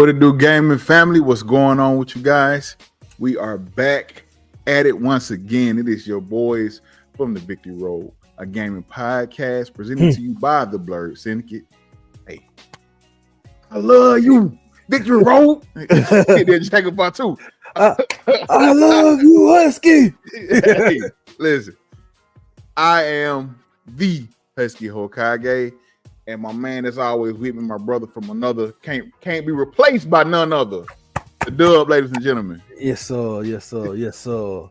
What it do, gaming family? What's going on with you guys? We are back at it once again. It is your boys from the Victory Road, a gaming podcast presented to you by the Blurred Syndicate. Hey, I love you, Victory Road. Check about too. I love you, Husky. Hey, listen, I am the Husky Hokage. And my man is always with me, my brother from another, can't be replaced by none other. The Dub, ladies and gentlemen. Yes, sir. Yes, sir. Yes, sir.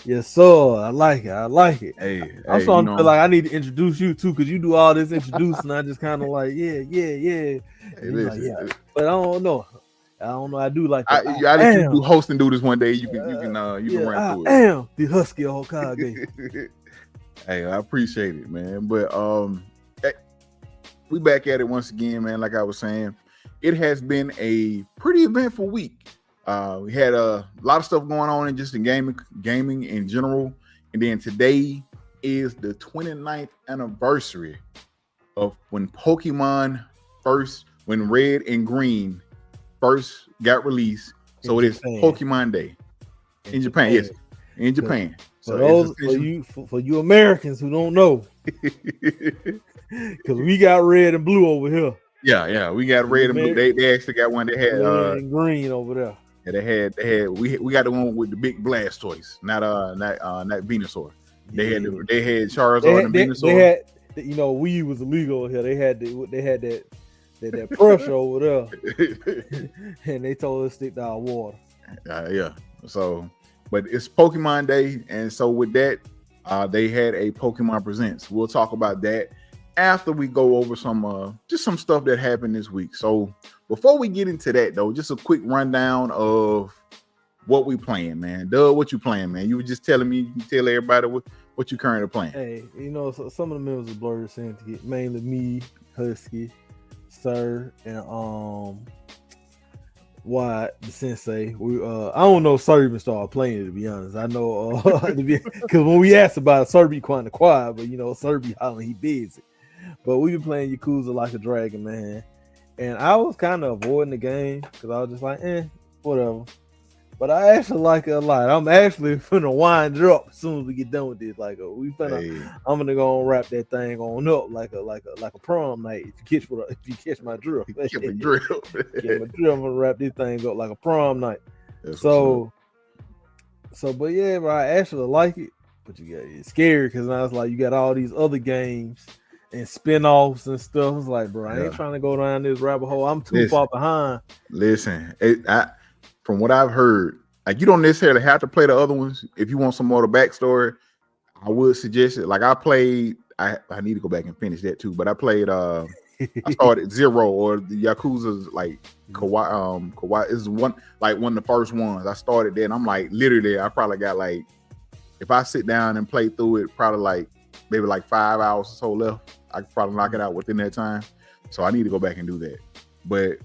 Yes, sir. I like it. I like it. Hey, I'm starting to feel like I need to introduce you too, because you do all this introducing. I just kind of like, yeah. Hey, listen, like, yeah. But I don't know. I do like that. I let you do host and do this one day. You can run through it. I am the Husky Hokage. Hey, I appreciate it, man. But we back at it once again, man. Like I was saying, it has been a pretty eventful week. We had a lot of stuff going on in gaming in general. And then today is the 29th anniversary of when Red and Green first got released. So it is Pokemon Day in Japan. Yes, in Japan. So for you Americans who don't know, because we got red and blue over here. Yeah, we got red and blue. They actually got one that had red and green over there. Yeah, they had we got the one with the big Blastoise, not Venusaur. They had Charizard and Venusaur. They had, Wii was illegal here. They had that pressure over there, and they told us to stick to our water. Yeah. So, but it's Pokemon Day, and so with that, they had a Pokemon Presents. We'll talk about that after we go over some stuff that happened this week. So before we get into that though, just a quick rundown of what we playing, man. Doug, what you playing, man? You were just telling me, you tell everybody what you currently playing. Hey, so some of the members of Blurred Syndicate, mainly me, Husky, Sir, and Wyatt, the Sensei. I don't know if Sir even started playing it, to be honest. I know because when we asked about it, Sir be quite quiet, but Sir be hollering, he busy. But we've been playing Yakuza Like a Dragon, man. And I was kind of avoiding the game because I was just like, whatever. But I actually like it a lot. I'm actually finna wind it up as soon as we get done with this. Like I'm gonna go and wrap that thing on up like a prom night. If you catch my drill, Get my drill. I'm gonna wrap this thing up like a prom night. But yeah, bro, I actually like it. But it's scary because now it's like you got all these other games and spin-offs and stuff. It's like, bro, I ain't trying to go down this rabbit hole. I'm too far behind. Listen, from what I've heard, like you don't necessarily have to play the other ones. If you want some more of the backstory, I would suggest it. Like I played, I need to go back and finish that too. But I played, I started Zero or the Yakuza's like Kawaii is one of the first ones. I started there, and I'm like literally, I probably got like, if I sit down and play through it, probably like maybe like 5 hours or so left. I could probably knock it out within that time. So I need to go back and do that. But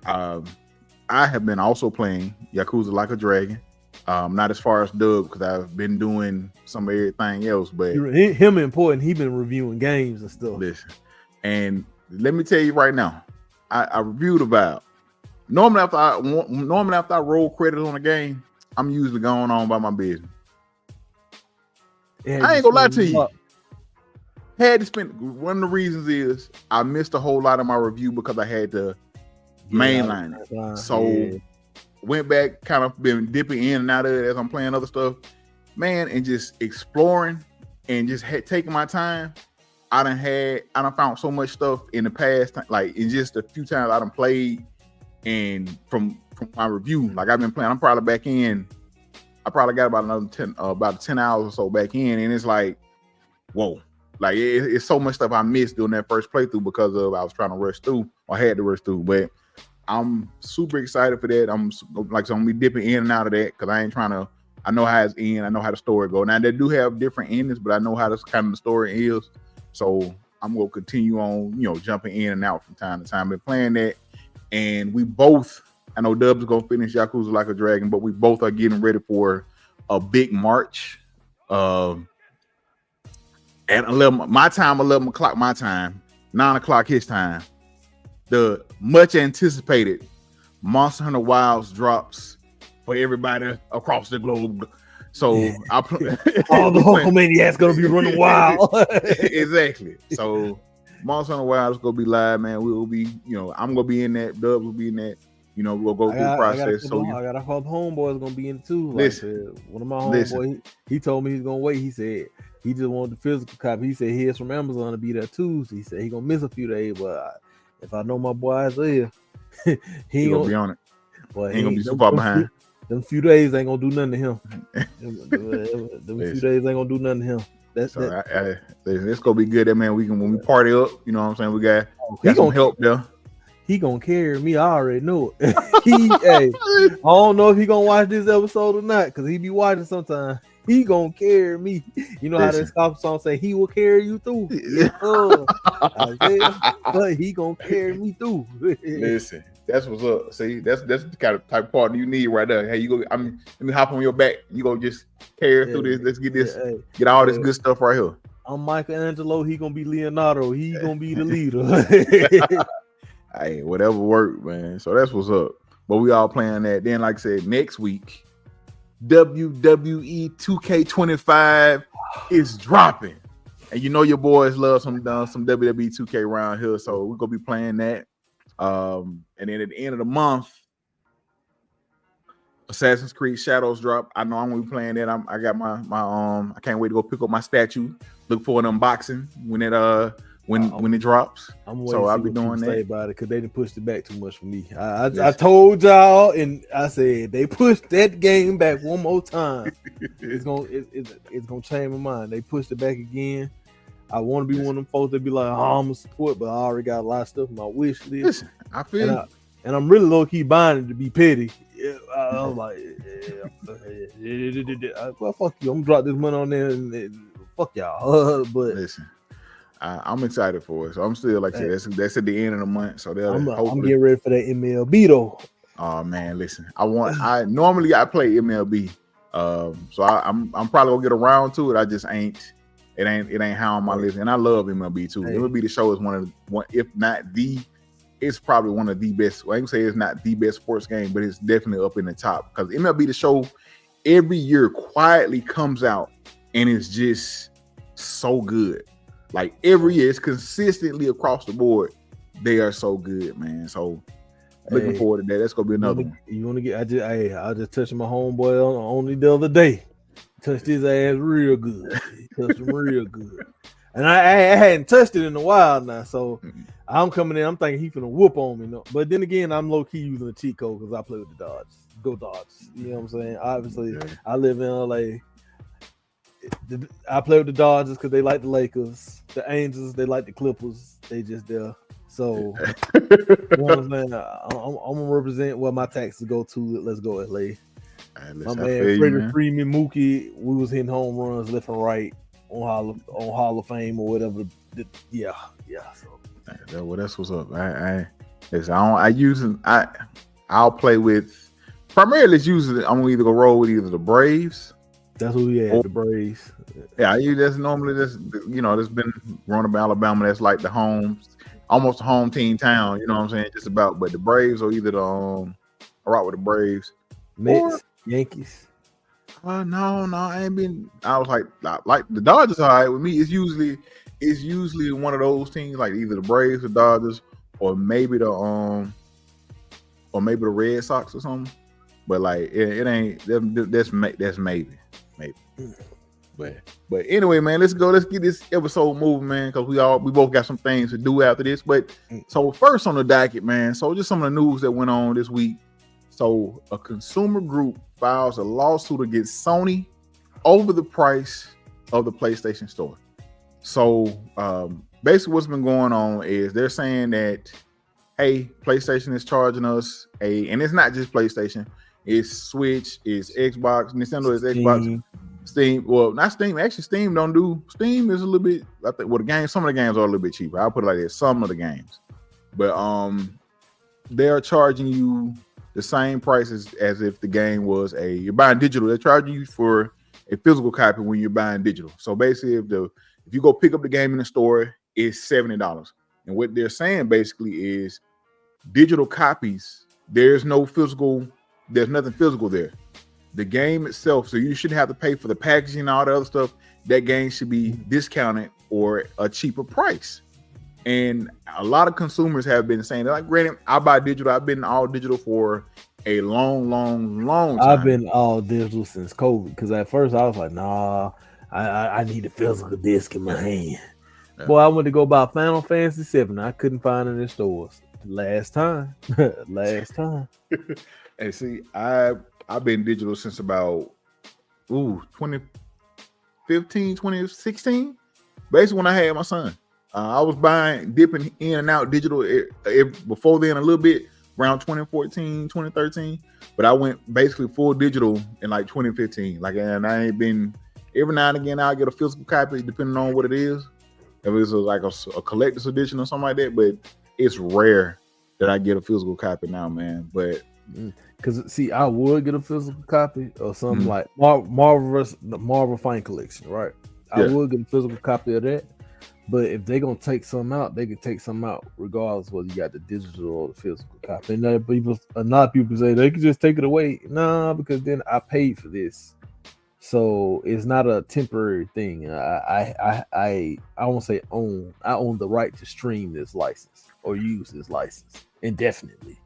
I have been also playing Yakuza Like a Dragon. Not as far as Doug, because I've been doing some of everything else. But him important, he been reviewing games and stuff. Listen, and let me tell you right now, I reviewed about. Normally after I roll credits on a game, I'm usually going on by my business. I ain't gonna lie to you. Had to spend. One of the reasons is I missed a whole lot of my review because I had to mainline it. So went back, kind of been dipping in and out of it as I'm playing other stuff, man, and just exploring and just taking my time. I done found so much stuff in the past, like in just a few times I done played, and from my review, like I've been playing, I'm probably back in. I probably got about another 10 hours or so back in, and it's like, whoa. Like it's so much stuff I missed doing that first playthrough because of I was trying to rush through or had to rush through. But I'm super excited for that. I'm gonna be dipping in and out of that because I ain't trying to. I know how it's in. I know how the story go. Now they do have different endings, but I know how this kind of the story is. So I'm gonna continue on, jumping in and out from time to time. Been playing that, and we both. I know Dub's gonna finish Yakuza Like a Dragon, but we both are getting ready for a big March. At 11 my time, 11 o'clock my time, 9 o'clock his time, the much anticipated Monster Hunter Wilds drops for everybody across the globe. So I all the Hulkamaniacs gonna be running wild. Exactly. So Monster Hunter Wilds gonna be live, man. We will be, I'm gonna be in that. Dubs will be in that. We'll go through the process. I got a couple homeboys gonna be in too. Like Listen, one of my homeboys, he told me he's gonna wait. He said he just wanted the physical copy. He said his from Amazon to be there Tuesday. He said he gonna miss a few days, but if I know my boy Isaiah, he gonna be on it. Boy, he ain't gonna be super behind. Them few days ain't gonna do nothing to him. them few days ain't gonna do nothing to him. That's it's gonna be good. That man, when we party up, you know what I'm saying. We got some help there. He gonna carry me. I already know it. I don't know if he gonna watch this episode or not, because he be watching sometimes. He gonna carry me. You know how that stop song say, he will carry you through. But he gonna carry me through. Listen, that's what's up. See, that's the kind of type of partner you need right there. Hey, you go. Let me hop on your back. You go just carry through this. Let's get this. Get all this good stuff right here. I'm Michelangelo. He gonna be Leonardo. He gonna be the leader. Hey, whatever work, man. So that's what's up. But we all playing that. Then, like I said, next week, WWE 2K25 is dropping. And your boys love some WWE 2K around here. So we're gonna be playing that. And then at the end of the month, Assassin's Creed Shadows drop. I know I'm gonna be playing that. I got my I can't wait to go pick up my statue. Look for an unboxing when it drops. So I'll be doing that. Say about it, because they didn't push it back too much for me. I told y'all, and I said they pushed that game back one more time. it's gonna change my mind. They pushed it back again. I want to be one of them folks that be like, oh, I'm gonna support, but I already got a lot of stuff on my wish list. Listen, I feel and I'm really low key buying it to be petty. I'm like, well, fuck you. I'm gonna drop this money on there and fuck y'all. But listen, I'm excited for it. So I'm still, like I said, that's at the end of the month. So I'm getting ready for that MLB though. Oh man, listen, I normally play MLB. So I'm probably gonna get around to it. I just ain't. It ain't how on my list, and I love MLB too. MLB The Show is one, if not the, it's probably one of the best. Well, I can say it's not the best sports game, but it's definitely up in the top, because MLB The Show every year quietly comes out and it's just so good. Like every year, it's consistently across the board. They are so good, man. So looking forward to that. That's gonna be another one. You want to get? I just touched my homeboy only the other day. Touched his ass real good. Touched him real good. And I hadn't touched it in a while now. So I'm coming in. I'm thinking he's gonna whoop on me. No. But then again, I'm low key using a cheat code because I play with the Dodgers. Go Dodgers. You know what I'm saying? Obviously, I live in LA. I play with the Dodgers because they like the Lakers. The Angels, they like the Clippers. They just there. So you know what I'm saying? I'm gonna represent where my taxes go to. Let's go, LA. My man Freddie Freeman, Mookie, we was hitting home runs left and right on Hall of Fame or whatever. Yeah. So. Well, that's what's up. I'll play with primarily. It's usually I'm gonna either go roll with either the Braves. That's who we had, the Braves. Yeah, that's normally that's been growing up in Alabama. That's like the home, almost a home team town. You know what I'm saying? Just about. But the Braves or either I rock with the Braves. Mets. Yankees. No, I ain't been. I was like the Dodgers. All right with me. It's usually one of those teams, like either the Braves, the Dodgers, or maybe the Red Sox or something. But like it ain't. That's maybe. But anyway, man, let's go. Let's get this episode moving, man, because we both got some things to do after this. But so first on the docket, man. So just some of the news that went on this week. So a consumer group files a lawsuit against Sony over the price of the PlayStation Store. So basically what's been going on is they're saying that, hey, PlayStation is charging us and it's not just PlayStation, it's Switch, it's Xbox, Nintendo is Xbox, Steam. Well, not Steam. Actually, Steam don't do. Steam is a little bit, I think, some of the games are a little bit cheaper. I'll put it like this, some of the games. But they are charging you the same prices as if the game was you're buying digital. They're charging you for a physical copy when you're buying digital. So basically, if you go pick up the game in the store, it's $70. And what they're saying basically is digital copies there's nothing physical there. The game itself, so you shouldn't have to pay for the packaging and all the other stuff. That game should be discounted or a cheaper price. And a lot of consumers have been saying that. Like, granted, I buy digital. I've been all digital for a long time. I've been all digital since COVID, because at first I was like, nah, I need a physical disc in my hand. Yeah. Boy, I went to go buy Final Fantasy 7. I couldn't find it in stores. Last time. And see, I've been digital since about 2015, 2016. Basically when I had my son. I was dipping in and out digital before then a little bit, around 2014, 2013. But I went basically full digital in like 2015. Like, and I ain't been, every now and again I'll get a physical copy depending on what it is. If it's like a collector's edition or something like that, but it's rare that I get a physical copy now, man. But because see, I would get a physical copy or something like the Marvel Fight Collection, right? I would get a physical copy of that. But if they're gonna take some out, they can take some out regardless whether you got the digital or the physical copy. And a lot of people say they can just take it away. Nah, because then I paid for this. So it's not a temporary thing. I won't say own. I own the right to stream this license or use this license indefinitely.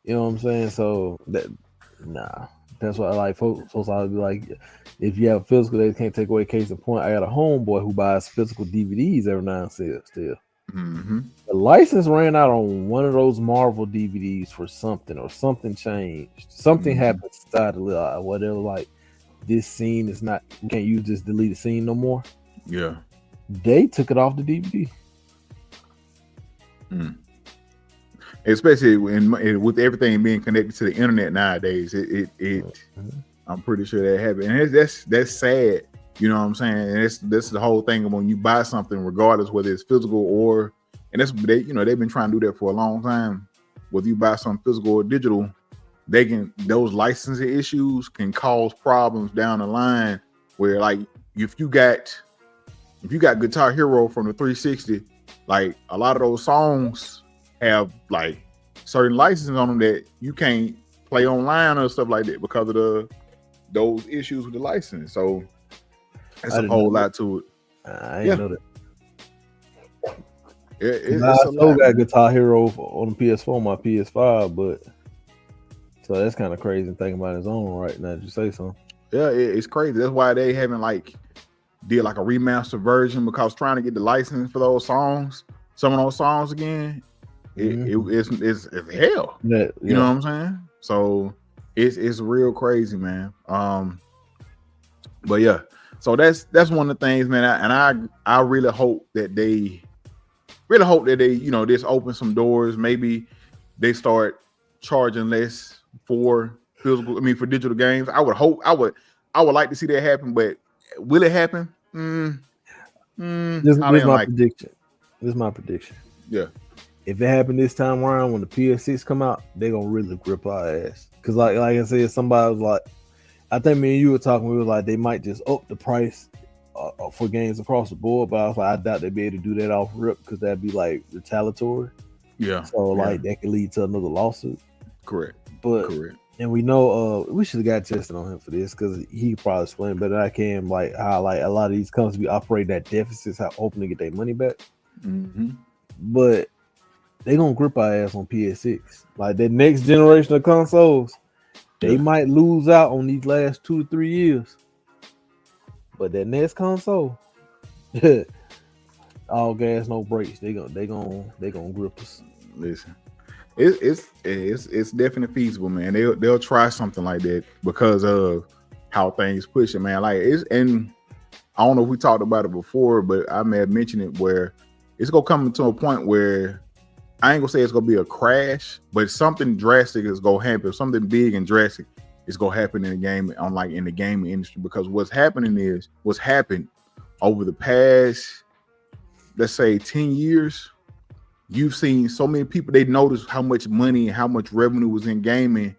You know what I'm saying? So that's why I like folks. I would be like, if you have physical, they can't take away. Case in point, I got a homeboy who buys physical DVDs every now and then still. Mm-hmm. The license ran out on one of those Marvel DVDs for something, or something changed. Something happened inside the little whatever. Like, this scene is not, you can't use this deleted scene no more. Yeah. They took it off the DVD. Especially with everything being connected to the internet nowadays, I'm pretty sure that happened. And that's sad. You know what I'm saying? And that's the whole thing when you buy something, regardless whether it's physical or, and that's they've been trying to do that for a long time. Whether you buy something physical or digital, those licensing issues can cause problems down the line. Where, like, if you got Guitar Hero from the 360, like, a lot of those songs have like certain licenses on them that you can't play online or stuff like that because of those issues with the license. So that's a whole lot to it. I didn't know that. I still got Guitar Hero on the PS4, my PS5, but so that's kind of crazy thinking about his own right now. Did you say so? Yeah, it's crazy. That's why they haven't did a remastered version, because trying to get the license for those songs, some of those songs again, it's hell. You know what I'm saying? So it's real crazy, man. But yeah, so that's one of the things, man. I really hope that they this open some doors. Maybe they start charging less for for digital games. I would like to see that happen, but will it happen? This is my prediction. This is my prediction. Yeah. If it happened this time around when the PS6 come out, they're gonna really grip our ass. Cause like I said, somebody was like, I think me and you were talking, we were like, they might just up the price for games across the board, but I was like, I doubt they'd be able to do that off rip, because that'd be like retaliatory. Yeah. So that could lead to another lawsuit. Correct. And we know we should have got Justin on him for this, because he probably explain better than I can, like how like a lot of these companies be operating at deficits, how hoping to get their money back. Mm-hmm. But they gonna grip our ass on PS6. Like that next generation of consoles, they might lose out on these last 2 to 3 years. But that next console, all gas, no brakes. They gonna grip us. Listen, it's definitely feasible, man. They'll try something like that because of how things push it, man. Like and I don't know if we talked about it before, but I may have mentioned it, where it's gonna come to a point where I ain't gonna say it's gonna be a crash, but something drastic is gonna happen. Something big and drastic is gonna happen in the game, in the gaming industry, because what's happened over the past, let's say 10 years, you've seen so many people, they noticed how much money and how much revenue was in gaming,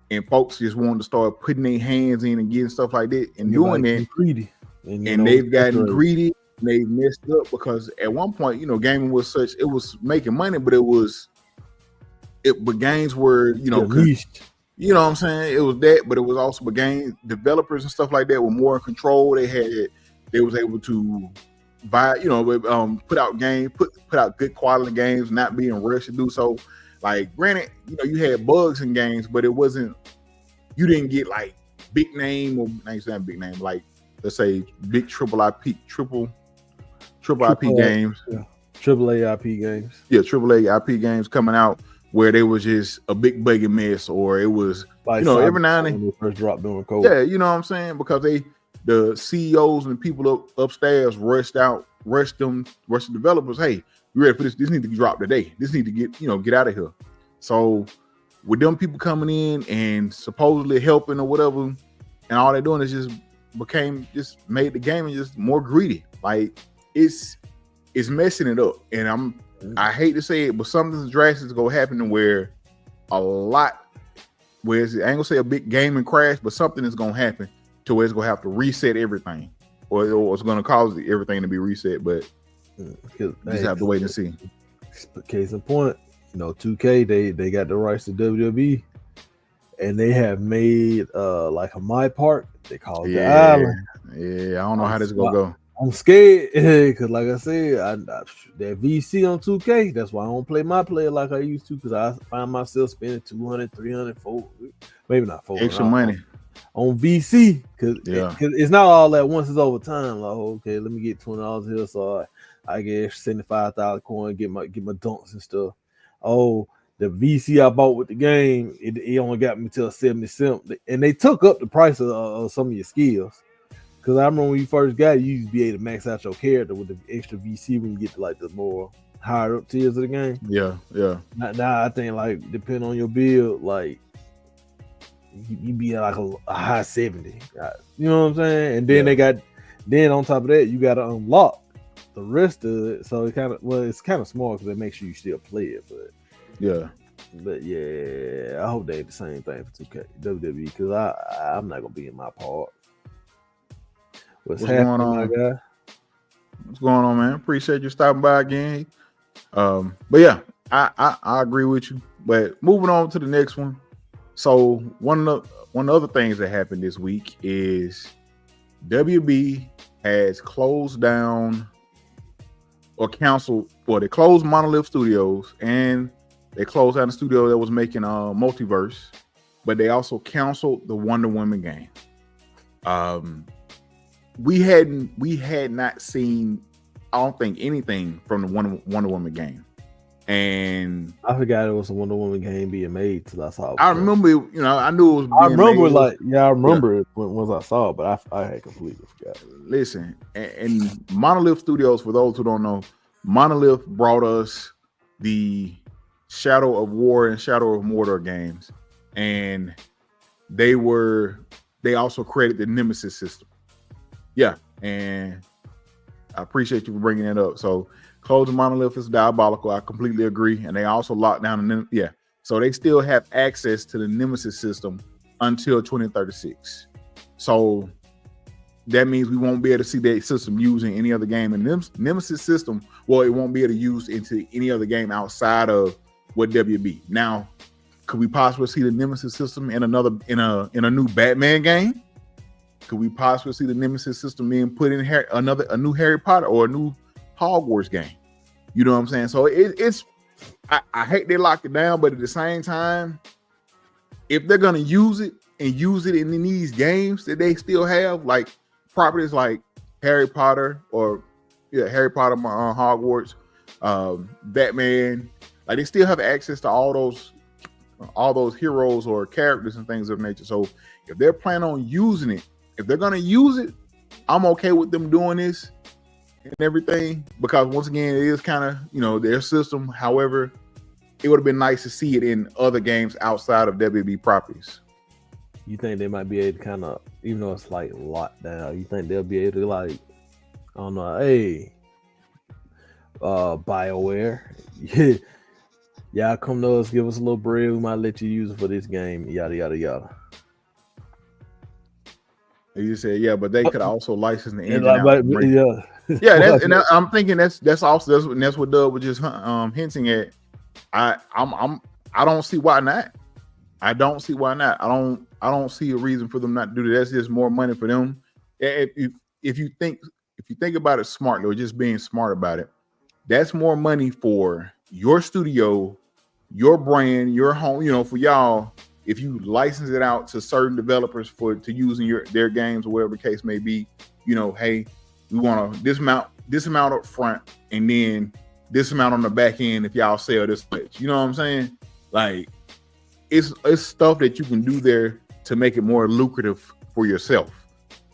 and folks just wanted to start putting their hands in and getting stuff like that and doing that. Greedy. And they've gotten greedy. They messed up, because at one point, gaming was it was making money, but it was but games were, you know, you know what I'm saying? It was that, but it was also the game developers and stuff like that were more in control. They was able to buy, you know, put out good quality games, not being rushed to do so. Like, granted, you know, you had bugs in games, but it wasn't. You didn't get like big name or not big name, like let's say big triple IP games. Yeah. Triple A IP games. Yeah, triple A IP games coming out where they was just a big buggy mess, or it was, like, you know, every now and then they first dropped during COVID. Yeah, you know what I'm saying? Because the CEOs and people upstairs rushed the developers. Hey, you ready for this? This need to drop today. This need to get out of here. So with them people coming in and supposedly helping or whatever, and all they're doing is just made the game just more greedy. Like, it's messing it up. And I hate to say it, but something drastic is gonna happen where I ain't gonna say a big gaming crash, but something is gonna happen to where it's gonna have to reset everything, or it's gonna cause everything to be reset. But just have to wait and see. Case in point, you know, 2K they got the rights to WWE, and they have made like a My Park. They call it the Island. Yeah, I don't know how this is gonna go. I'm scared because, like I said, that VC on 2K. That's why I don't play my player like I used to, because I find myself spending 200, 300, 400, maybe not 400 extra money on VC because it's not all at once. It's over time. Like, okay, let me get $20 here, so I get $75,000 coin, get my dunks and stuff. Oh, the VC I bought with the game, it only got me till 70 cents, and they took up the price of some of your skills. Because I remember when you first got it, you used to be able to max out your character with the extra VC when you get to like the more higher up tiers of the game. Yeah. Now I think, like, depending on your build, like you be at like a high 70. You know what I'm saying? And then then on top of that, you got to unlock the rest of it. So it's kind of smart because it makes sure you still play it. But yeah, I hope they the same thing for 2K WWE, because I'm not gonna be in my part. What's going on, my guy? What's going on, man? Appreciate you stopping by again. But yeah, I agree with you. But moving on to the next one. So one of the other things that happened this week is WB has closed down or canceled, they closed Monolith Studios, and they closed down the studio that was making Multiverse, but they also canceled the Wonder Woman game. We had not seen, I don't think, anything from the Wonder Woman game, and I forgot it was a Wonder Woman game being made till I saw it. I remember, I knew it was. I remember it once I saw it, but I had completely forgot. Listen, and Monolith Studios, for those who don't know, Monolith brought us the Shadow of War and Shadow of Mordor games, and they also created the Nemesis system. Yeah, and I appreciate you for bringing it up. So closing Monolith is diabolical. I completely agree. And they also locked down so they still have access to the Nemesis system until 2036. So that means we won't be able to see that system used in any other game. And Nemesis system, well, it won't be able to use into any other game outside of what WB. Now, could we possibly see the Nemesis system in a new Batman game? Could we possibly see the Nemesis system being put in a new Harry Potter or a new Hogwarts game? You know what I'm saying? So I hate they locked it down, but at the same time, if they're gonna use it in these games that they still have, like properties like Harry Potter Hogwarts, Batman, like they still have access to all those heroes or characters and things of nature. So if they're planning on using it, if they're going to use it, I'm okay with them doing this and everything, because once again, it is kind of, their system. However, it would have been nice to see it in other games outside of WB properties. You think they might be able to kind of, even though it's like locked down, you think they'll be able to, like, I don't know, hey, BioWare, y'all come to us, give us a little bread, we might let you use it for this game, yada, yada, yada. You said, yeah, but they could also license the engine out. I'm thinking that's what Dub was just hinting at. I'm I don't see why not. I don't see why not. I don't see a reason for them not to do that. That's just more money for them. If you think about it smartly, or just being smart about it, that's more money for your studio, your brand, your home. You know, for y'all, if you license it out to certain developers to use in their games or whatever the case may be, you know, hey, we want this amount up front, and then this amount on the back end if y'all sell this much. You know what I'm saying? Like, it's stuff that you can do there to make it more lucrative for yourself.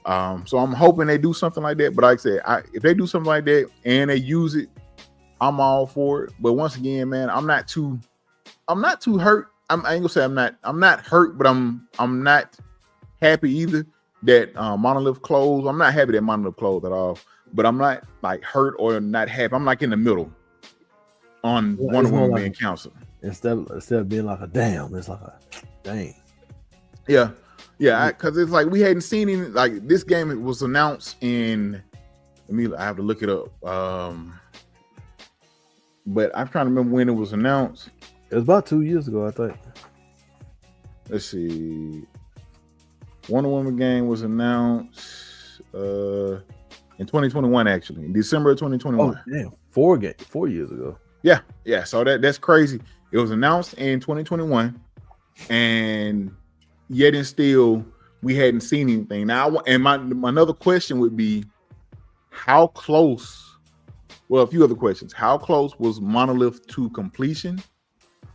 So I'm hoping they do something like that. But like I said, if they do something like that and they use it, I'm all for it. But once again, man, I'm not too hurt. I ain't gonna say I'm not hurt, but I'm not happy either that Monolith closed. I'm not happy that Monolith closed at all, but I'm not like hurt or not happy. I'm like in the middle on Wonder Woman being canceled. Instead of being like a damn, it's like a dang. Yeah, because it's like we hadn't seen any, like this game was announced in. I have to look it up. But I'm trying to remember when it was announced. It was about 2 years ago, I think. Let's see. Wonder Woman game was announced in 2021, actually, in December of 2021. Oh, damn. 4 years ago. Yeah. So that's crazy. It was announced in 2021, and yet and still we hadn't seen anything. Now, and my another question would be, how close? Well, a few other questions. How close was Monolith to completion?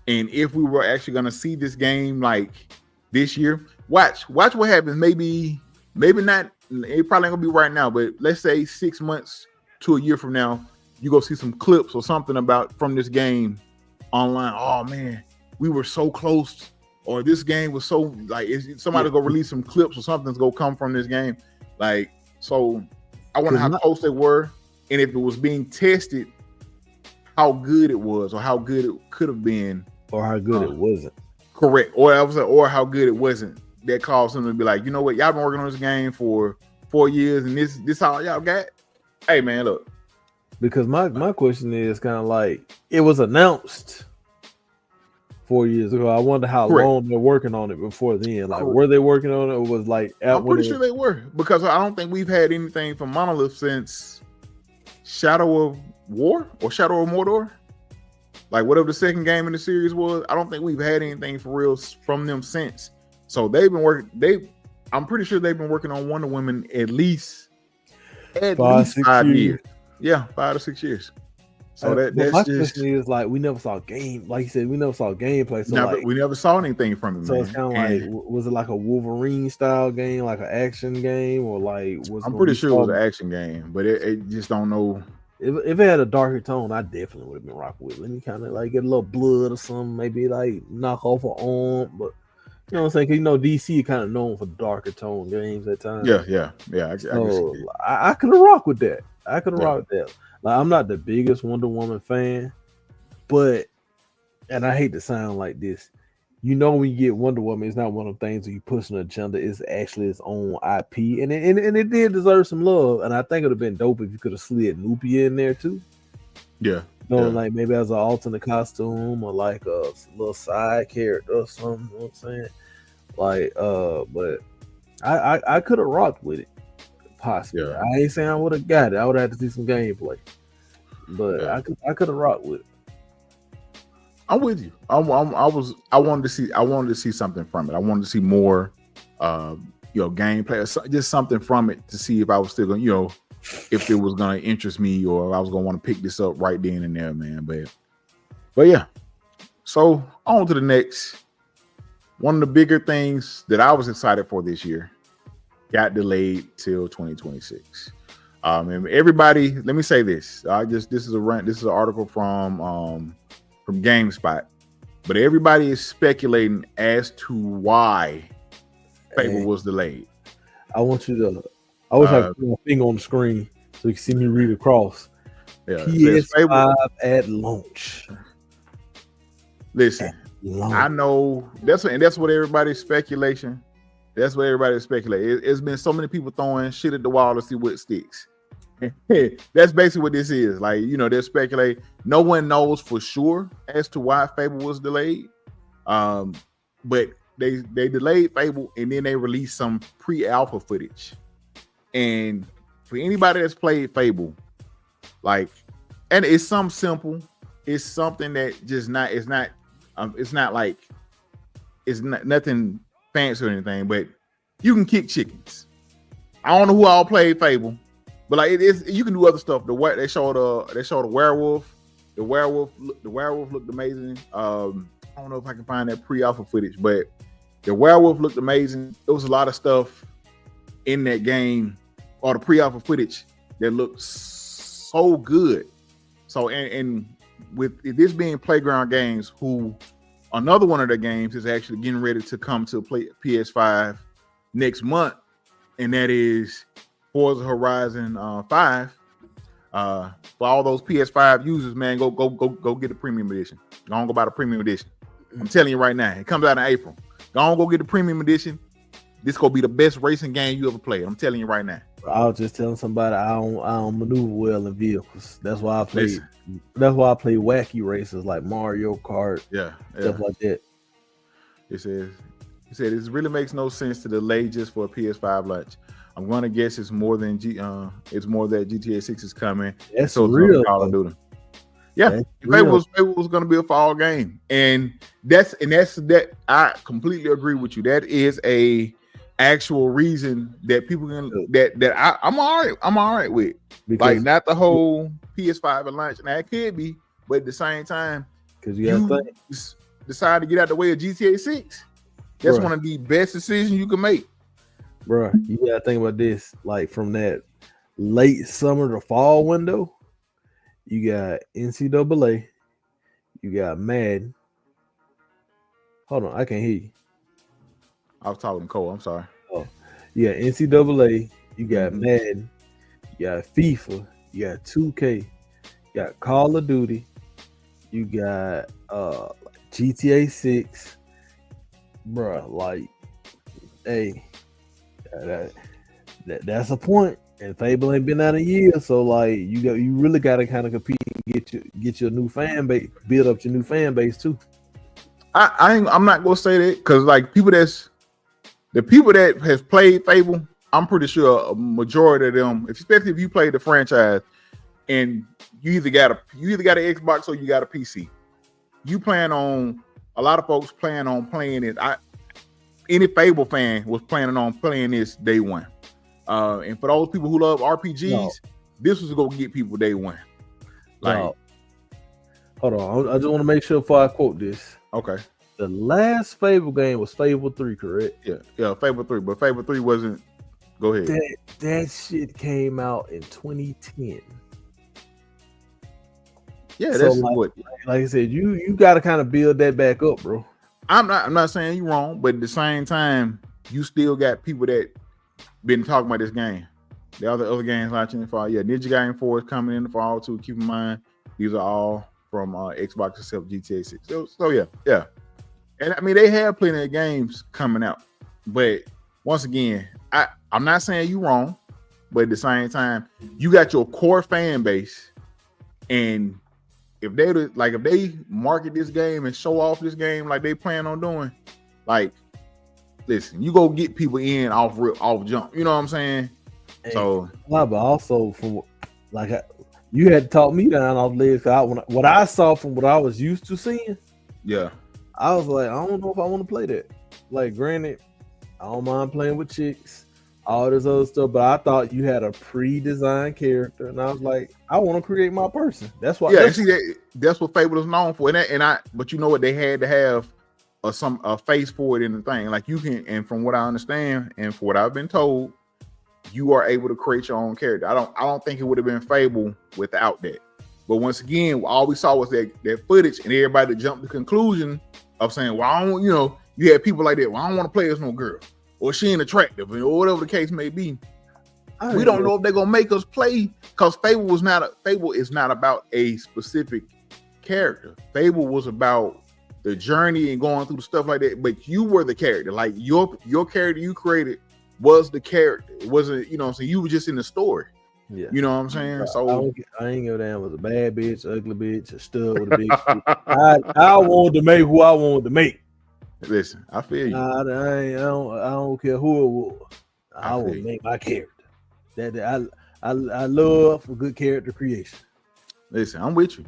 And if we were actually going to see this game like this year, watch what happens. Maybe not. It probably ain't gonna be right now, but let's say 6 months to a year from now, you go see some clips or something from this game online. Oh man, we were so close, or this game was so like somebody go release some clips or something's gonna come from this game. Like, so I wonder how close they were, and if it was being tested, how good it was, or how good it could have been, or how good it wasn't. Correct, or how good it wasn't. That caused them to be like, you know what, y'all been working on this game for 4 years, and this all y'all got. Hey man, look. Because my question is kind of like, it was announced 4 years ago. I wonder how long they're working on it before then. Like, were they working on it, or was like? I'm pretty sure they were, because I don't think we've had anything from Monolith since Shadow of War or Shadow of Mordor. Like, whatever the second game in the series was, I don't think we've had anything for real from them since. So they've been working. I'm pretty sure they've been working on Wonder Woman at least 5 years. Yeah, 5 to 6 years. So that's my just question is, like, we never saw game. Like you said, we never saw gameplay. So we never saw anything from it. So man. It's kind of like, was it like a Wolverine style game, like an action game, or like? I'm pretty sure it was an action game, but it just don't know. If it had a darker tone, I definitely would have been rocking with it. Let me kind of like get a little blood or something, maybe like knock off an arm, but. You know what I'm saying? Because, you know, DC kind of known for darker tone games at times. Yeah. I could have rocked with that. Like, I'm not the biggest Wonder Woman fan, but, and I hate to sound like this, you know, when you get Wonder Woman, it's not one of the things that you push an agenda. It's actually its own IP, and it did deserve some love. And I think it would have been dope if you could have slid Nubia in there too. Yeah. You know, like maybe as an alternate costume, or like a little side character or something. You know what I'm saying? Like, but I could have rocked with it, possibly. Yeah. I ain't saying I would have got it. I would have had to see some gameplay, but I could have rocked with it. I'm with you. I wanted to see something from it. I wanted to see more, gameplay, or just something from it to see if I was still going, if it was going to interest me, or if I was going to want to pick this up right then and there, man. But yeah. So on to the next. One of the bigger things that I was excited for this year got delayed till 2026. And everybody, let me say this. This is an article from GameSpot, but everybody is speculating as to why Fable was delayed. I wish I could put my finger on the screen so you can see me read across. Yeah, PS5 at launch. Listen. I know that's what everybody's speculation. That's what everybody's speculating. It's been so many people throwing shit at the wall to see what sticks. That's basically what this is. Like, they're speculating. No one knows for sure as to why Fable was delayed. But they delayed Fable and then they released some pre-alpha footage. And for anybody that's played Fable, like, and it's something simple. It's something that just not. It's not like it's not nothing fancy or anything. But you can kick chickens. I don't know who all played Fable, but like it is. You can do other stuff. They showed a werewolf. The werewolf looked amazing. I don't know if I can find that pre-alpha footage, but the werewolf looked amazing. There was a lot of stuff in that game or the pre-alpha footage that looked so good. So and with this being Playground Games, who another one of their games is actually getting ready to come to PS5 next month, and that is Forza Horizon 5. For all those PS5 users, man, go get the premium edition. Go buy the premium edition. I'm telling you right now, it comes out in April. Go get the premium edition. This gonna be the best racing game you ever played. I'm telling you right now. I was just telling somebody I don't maneuver well in vehicles. That's why I play. That's why I play wacky races like Mario Kart. Stuff like that. He said it really makes no sense to delay just for a PS5 launch. I'm gonna guess it's more than it's more that GTA 6 is coming. That's so real. Call of Duty. Yeah, Fable was gonna be a fall game, and that's that. I completely agree with you. That is a actual reason that people can I'm all right with. Because, like, not the whole PS5 and launch. Now it could be, but at the same time, because you decide to get out the way of GTA 6. That's one of the best decisions you can make. Bro, you gotta think about this. Like, from that late summer to fall window, you got NCAA, you got Madden. Hold on, I can't hear you. I was talking to Cole. I'm sorry. Oh, yeah, NCAA, you got Madden, you got FIFA, you got 2K, you got Call of Duty, you got GTA 6. Bro, like, hey, that's a point. And Fable ain't been out a year, so like you really got to kind of compete and get your new fan base, build up your new fan base too. I'm not gonna say that because like the people that has played Fable, I'm pretty sure a majority of them, especially if you play the franchise and you either got an Xbox or you got a PC, a lot of folks plan on playing it. Any Fable fan was planning on playing this day one. And for those people who love RPGs, this was gonna get people day one. Like, hold on, I just want to make sure before I quote this. Okay. The last Fable game was Fable 3, correct? Yeah, Fable 3, but Fable 3 wasn't. Go ahead. That shit came out in 2010. Yeah, that's what. Like I said, you got to kind of build that back up, bro. I'm not saying you're wrong, but at the same time, you still got people that been talking about this game. The other games launching in the fall. Yeah, Ninja Gaiden 4 is coming in the fall too. Keep in mind, these are all from Xbox except GTA 6. So yeah. And I mean, they have plenty of games coming out. But once again, I'm not saying you're wrong, but at the same time, you got your core fan base, and if they market this game and show off this game like they plan on doing, like, listen, you go get people in off jump. You know what I'm saying? And so, but also from you had to talk me down off legs. What I saw from what I was used to seeing, I was like, I don't know if I want to play that. Like, granted, I don't mind playing with chicks, all this other stuff, but I thought you had a pre-designed character, and I was like, I want to create my person. That's why. Yeah, that's what Fable is known for. But you know what? They had to have a face for it in the thing. Like, you can, and from what I understand, and for what I've been told, you are able to create your own character. I don't think it would have been Fable without that. But once again, all we saw was that footage, and everybody jumped to the conclusion of saying, well, I don't, you had people like that. Well, I don't want to play as no girl, or she ain't attractive, or whatever the case may be. We don't know if they're gonna make us play, because Fable is not about a specific character. Fable was about the journey and going through the stuff like that. But you were the character. Like, your character you created was the character. It wasn't, so you were just in the story. Yeah. You know what I'm saying? So I ain't give a damn was a bad bitch, ugly bitch, a stud with a big I wanted to make who I wanted to make. Listen, I feel you. I don't care who it was. I will you. make my character. I love a good character creation. Listen, I'm with you.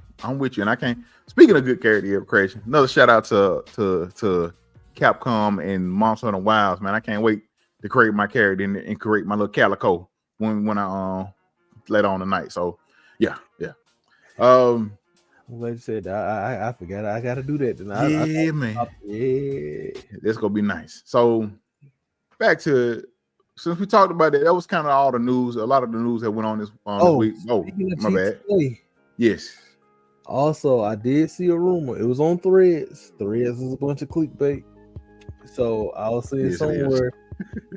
And I can't. Speaking of good character creation, another shout out to Capcom and Monster Hunter Wilds, man. I can't wait to create my character and create my little Calico when I later on tonight. So yeah. Like you said, I forgot I gotta do that tonight. Man. Yeah. That's gonna be nice. So back to since we talked about that was kind of all the news. A lot of the news that went on this week. Oh, my bad. Yes. Also, I did see a rumor. It was on Threads. Threads is a bunch of clickbait. So I was seeing somewhere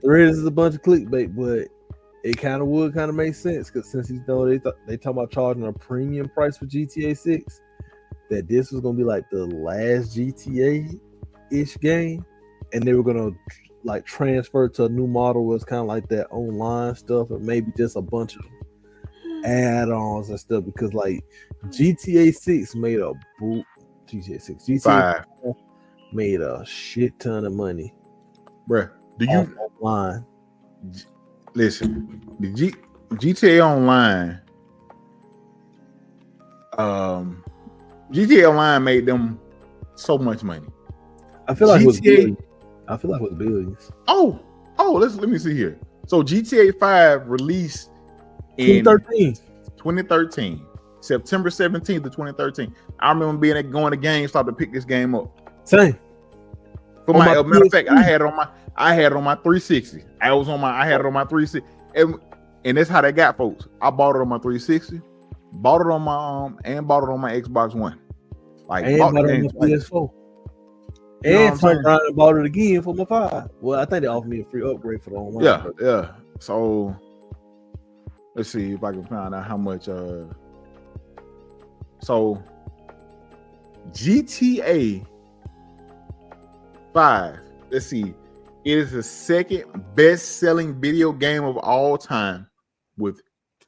Threads is a bunch of clickbait, but it kind of make sense because since they talking about charging a premium price for GTA 6, that this was gonna be like the last GTA-ish game, and they were gonna like transfer to a new model where it's kind of like that online stuff, and maybe just a bunch of add-ons and stuff. Because like GTA 6 made a boot. GTA 5 made a shit ton of money, bruh. Do you online? Listen, the GTA Online, GTA Online made them so much money. I feel like GTA. I feel like it was billions. Oh, let me see here. So GTA 5 released in 2013, September 17th of 2013. I remember going to GameStop to pick this game up. Same. For matter of fact, I had it on my 360. I had it on my 360, and that's how they got folks. I bought it on my 360, bought it on my and bought it on my Xbox One. Like and bought it on my PS4. And turned around and bought it again for my 5. Well, I think they offered me a free upgrade for the online. Yeah. So let's see if I can find out how much. So GTA 5. Let's see. It is the second best-selling video game of all time, with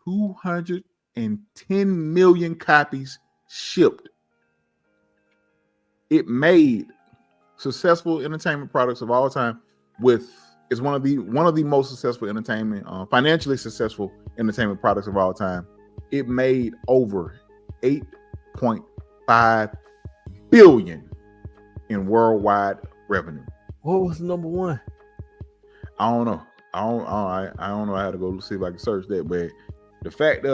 210 million copies shipped. It made successful entertainment products of all time. It's one of the most successful financially successful entertainment products of all time. It made over 8.5 billion in worldwide revenue. What was number one? I don't know. I don't know how to go see if I can search that, but the fact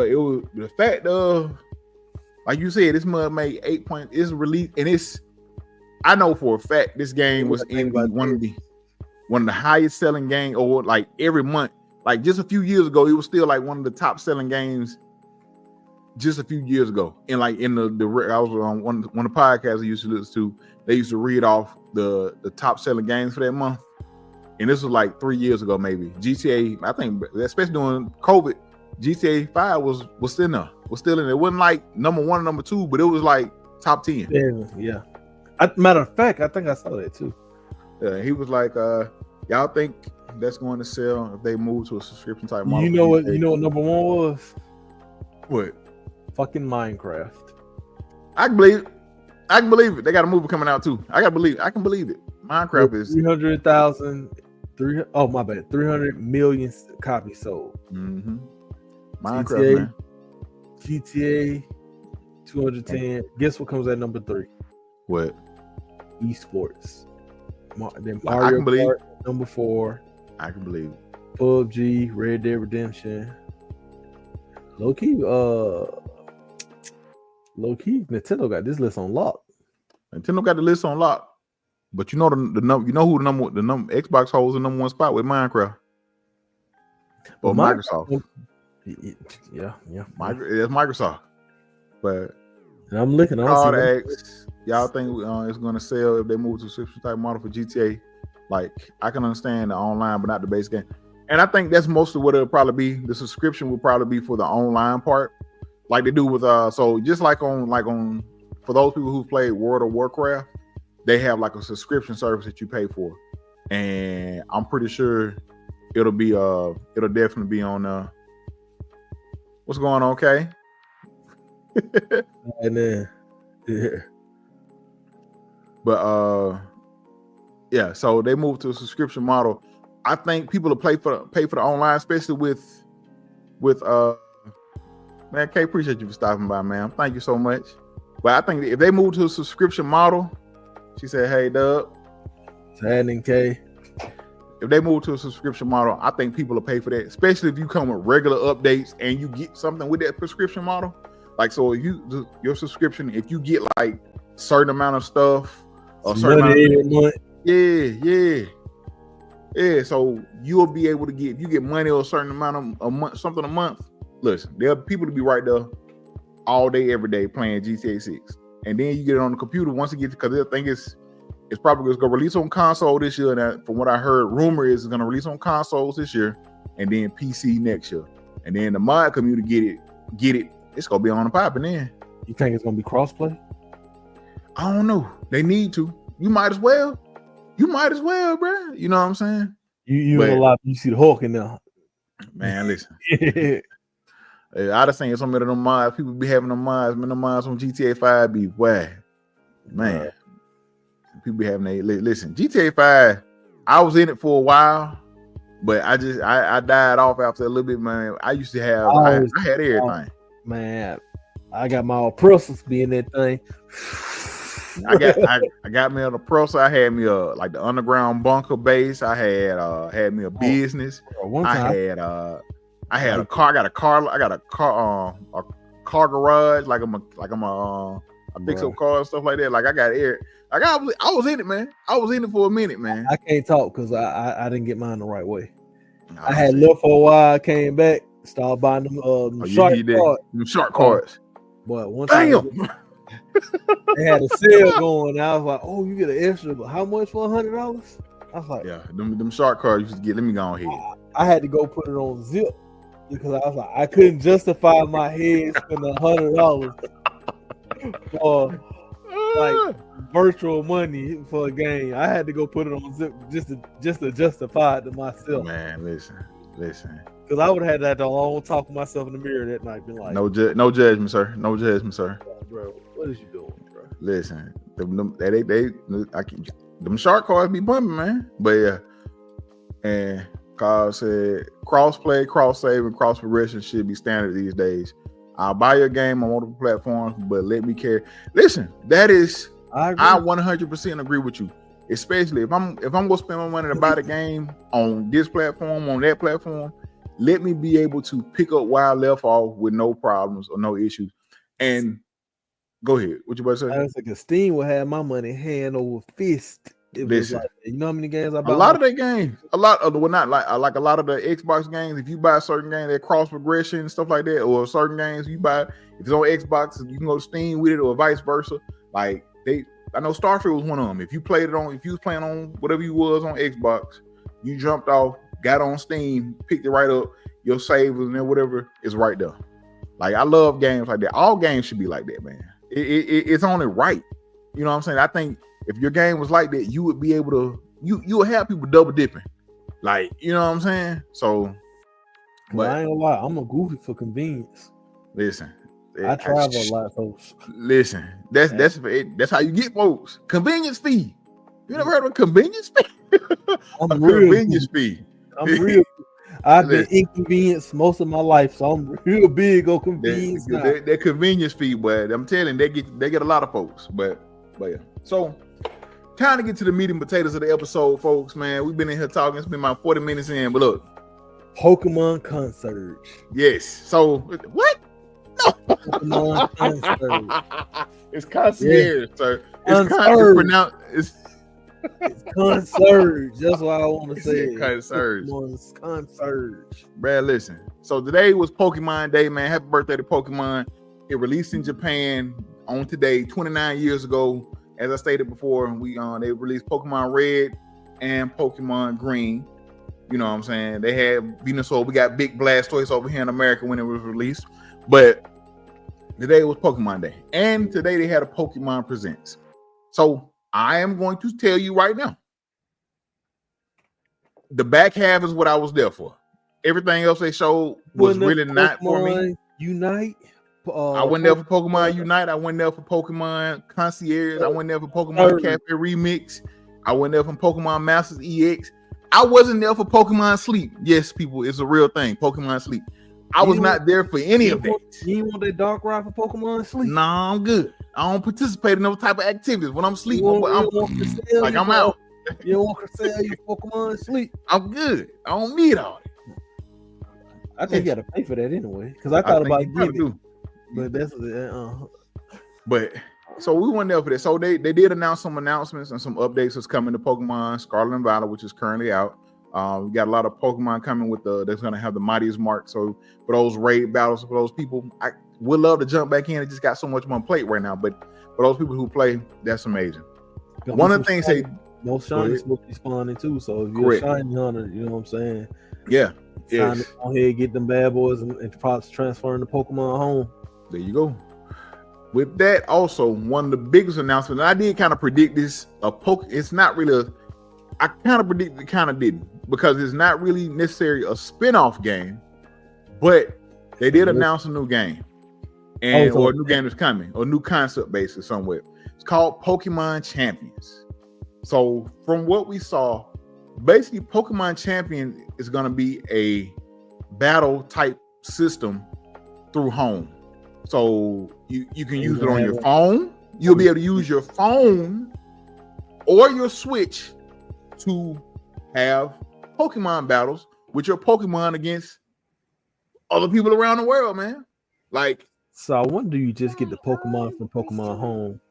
of like you said, this mug made 8 points. It's released, and I know for a fact this game was in one of the highest selling games, or like every month. Like just a few years ago, it was still like one of the top selling games. Just a few years ago, and like in the I was on one of the podcasts I used to listen to. They used to read off the top selling games for that month, and this was like 3 years ago, maybe. GTA, I think, especially during COVID, GTA 5 was still in there. It wasn't like number 1 or number 2, but it was like top 10. Yeah. Matter of fact, I think I saw that too. He was like, "Y'all think that's going to sell if they move to a subscription type model?" You know what number 1 was? What? Fucking Minecraft. I can believe it. They got a movie coming out too. I can believe it. Minecraft is 300 million copies sold. Mm-hmm. Minecraft, GTA 210. Guess what comes at number 3? What? Esports. Then I Mario can believe Kart, number 4. I can believe it. PUBG, Red Dead Redemption. Low key, Nintendo got this list on lock. Nintendo got the list on lock, but you know the number. You know who the number Xbox holds the number 1 spot with Minecraft. Or Microsoft. Yeah. It's Microsoft. But and I'm looking. Y'all think it's going to sell if they move to a subscription type model for GTA? Like, I can understand the online, but not the base game. And I think that's mostly what it'll probably be. The subscription will probably be for the online part, like they do with so just like on for those people who played World of Warcraft, they have like a subscription service that you pay for, and I'm pretty sure it'll definitely be on. What's going on, Kay? And then, yeah. But Yeah, so they moved to a subscription model. I think people will pay for the online, especially with man, K, appreciate you for stopping by, man. Thank you so much. But I think if they move to a subscription model, she said, "Hey, Dub." Happening, K. If they move to a subscription model, I think people will pay for that, especially if you come with regular updates and you get something with that prescription model. Like, so if your subscription, if you get like certain amount of stuff or certain amount of, yeah. So you'll be able to get, if you get money or a certain amount of a month, something a month. Listen, there are people to be right there all day, every day playing GTA 6, and then you get it on the computer once it gets, because I think it's probably going to release on console this year. And from what I heard, rumor is it's going to release on consoles this year, and then PC next year, and then the mod community get it. It's going to be on the popping then. You think it's going to be crossplay? I don't know. They need to. You might as well, bro. You know what I'm saying? You know a lot. You see the Hulk in there. Man, listen. I just seen some of them mods. People be having them mods. Man, the mods on GTA 5 be whack. Man. People be having listen, GTA 5, I was in it for a while, but I died off after a little bit, man. I used to have I had everything. Man, I got my oppressors being that thing. I got me an oppressor. I had me like the underground bunker base. I had me a business. I had a car. I got a car garage. Like I'm a fix up car and stuff like that. Like I got air. Like I was in it, man. I was in it for a minute, man. I can't talk because I didn't get mine the right way. I had left for a while. I came back, started buying them shark cards. But once they had a sale going, I was like, "Oh, you get an extra, but how much for $100?" I was like, "Yeah, them shark cards you used to get. Let me go ahead." I had to go put it on zip because I was like, I couldn't justify my head spending $100 for like virtual money for a game. I had to go put it on zip just to justify it to myself. Man, listen. Because I would have had that long talk with myself in the mirror that night, been like, no judgment, sir. No judgment, sir. Bro, what is you doing, bro? Listen, them shark cards be bumping, man. But yeah, and Carl said cross-play, cross-save, and cross-progression should be standard these days. I'll buy your game on multiple platforms, but let me carry. Listen, that is, I 100% agree with you. Especially if I'm gonna spend my money to buy the game on this platform, on that platform, let me be able to pick up where I left off with no problems or no issues. And go ahead, what you about to say? I was like, Steam will have my money hand over fist. Listen, like, you know how many games I bought? A lot of their games, a lot of the Xbox games. If you buy a certain game, that cross progression and stuff like that, or certain games you buy, if it's on Xbox, you can go to Steam with it, or vice versa. Like I know Starfield was one of them. If you was playing on whatever you was on Xbox, you jumped off, got on Steam, picked it right up, your save and then whatever is right there. Like I love games like that. All games should be like that, man. It's only right. You know what I'm saying? I think if your game was like that, you would be able to, you would have people double dipping. Like, you know what I'm saying? So, but I ain't gonna lie, I'm a goofy for convenience. Listen, I travel a lot, folks. Listen, that's how you get folks. Convenience fee. You never heard of a convenience fee? I'm real convenience fee. I'm real. I've been inconvenienced most of my life, so I'm real big on convenience. That convenience fee, but I'm telling you, they get a lot of folks. But yeah. So time to get to the meat and potatoes of the episode, folks. Man, we've been in here talking. It's been about 40 minutes in, but look, Pokemon Concierge. Yes. So what? No. Pokemon Concierge. It's concierge, sir. It's concierge. That's what I want to say. Concierge. Concierge. Brad, listen. So today was Pokemon Day, man. Happy birthday to Pokemon. It released in Japan on today, 29 years ago. As I stated before, they released Pokemon Red and Pokemon Green. You know what I'm saying? They had Venusaur. We got Big Blastoise over here in America when it was released. But today was Pokemon Day. And today they had a Pokemon Presents. So I am going to tell you right now. The back half is what I was there for. Everything else they showed was really not for me. Unite. I went there for Pokemon Unite. I went there for Pokemon Concierge. I went there for Pokemon Cafe Remix. I wasn't there for Pokemon Masters EX. I wasn't there for Pokemon Sleep. Yes, people, it's a real thing. Pokemon Sleep. I was not there for any of that. You want that dark ride for Pokemon Sleep? Nah, I'm good. I don't participate in those type of activities. When I'm sleeping, I'm out. You don't want to sell your Pokemon Sleep. I'm good. I don't need all that. I think you got to pay for that anyway. Because I thought about getting it. But that's But so we went there for that. So they did announce some announcements and some updates that's coming to Pokemon Scarlet and Violet, which is currently out. We got a lot of Pokemon coming with that's going to have the Mightiest Mark. So for those raid battles, for those people, I would love to jump back in. It just got so much on plate right now. But for those people who play, that's amazing. One of the things most shiny supposed to be spawning too. So if you're a shiny hunter, you know what I'm saying? Yeah. Go ahead, get them bad boys and probably transferring the Pokemon home. There you go. With that, also one of the biggest announcements, and I did kind of predict this. It's not really I kind of predicted, kind of didn't, because it's not really necessarily a spin-off game, but they did announce a new game, or a new game is coming, or a new concept basis somewhere. It's called Pokemon Champions. So from what we saw, basically Pokemon Champion is going to be a battle type system through home. So you can use it on your phone. You'll be able to use your phone or your Switch to have Pokemon battles with your Pokemon against other people around the world, man. Like, so I wonder, do you just get the Pokemon from Pokemon Home?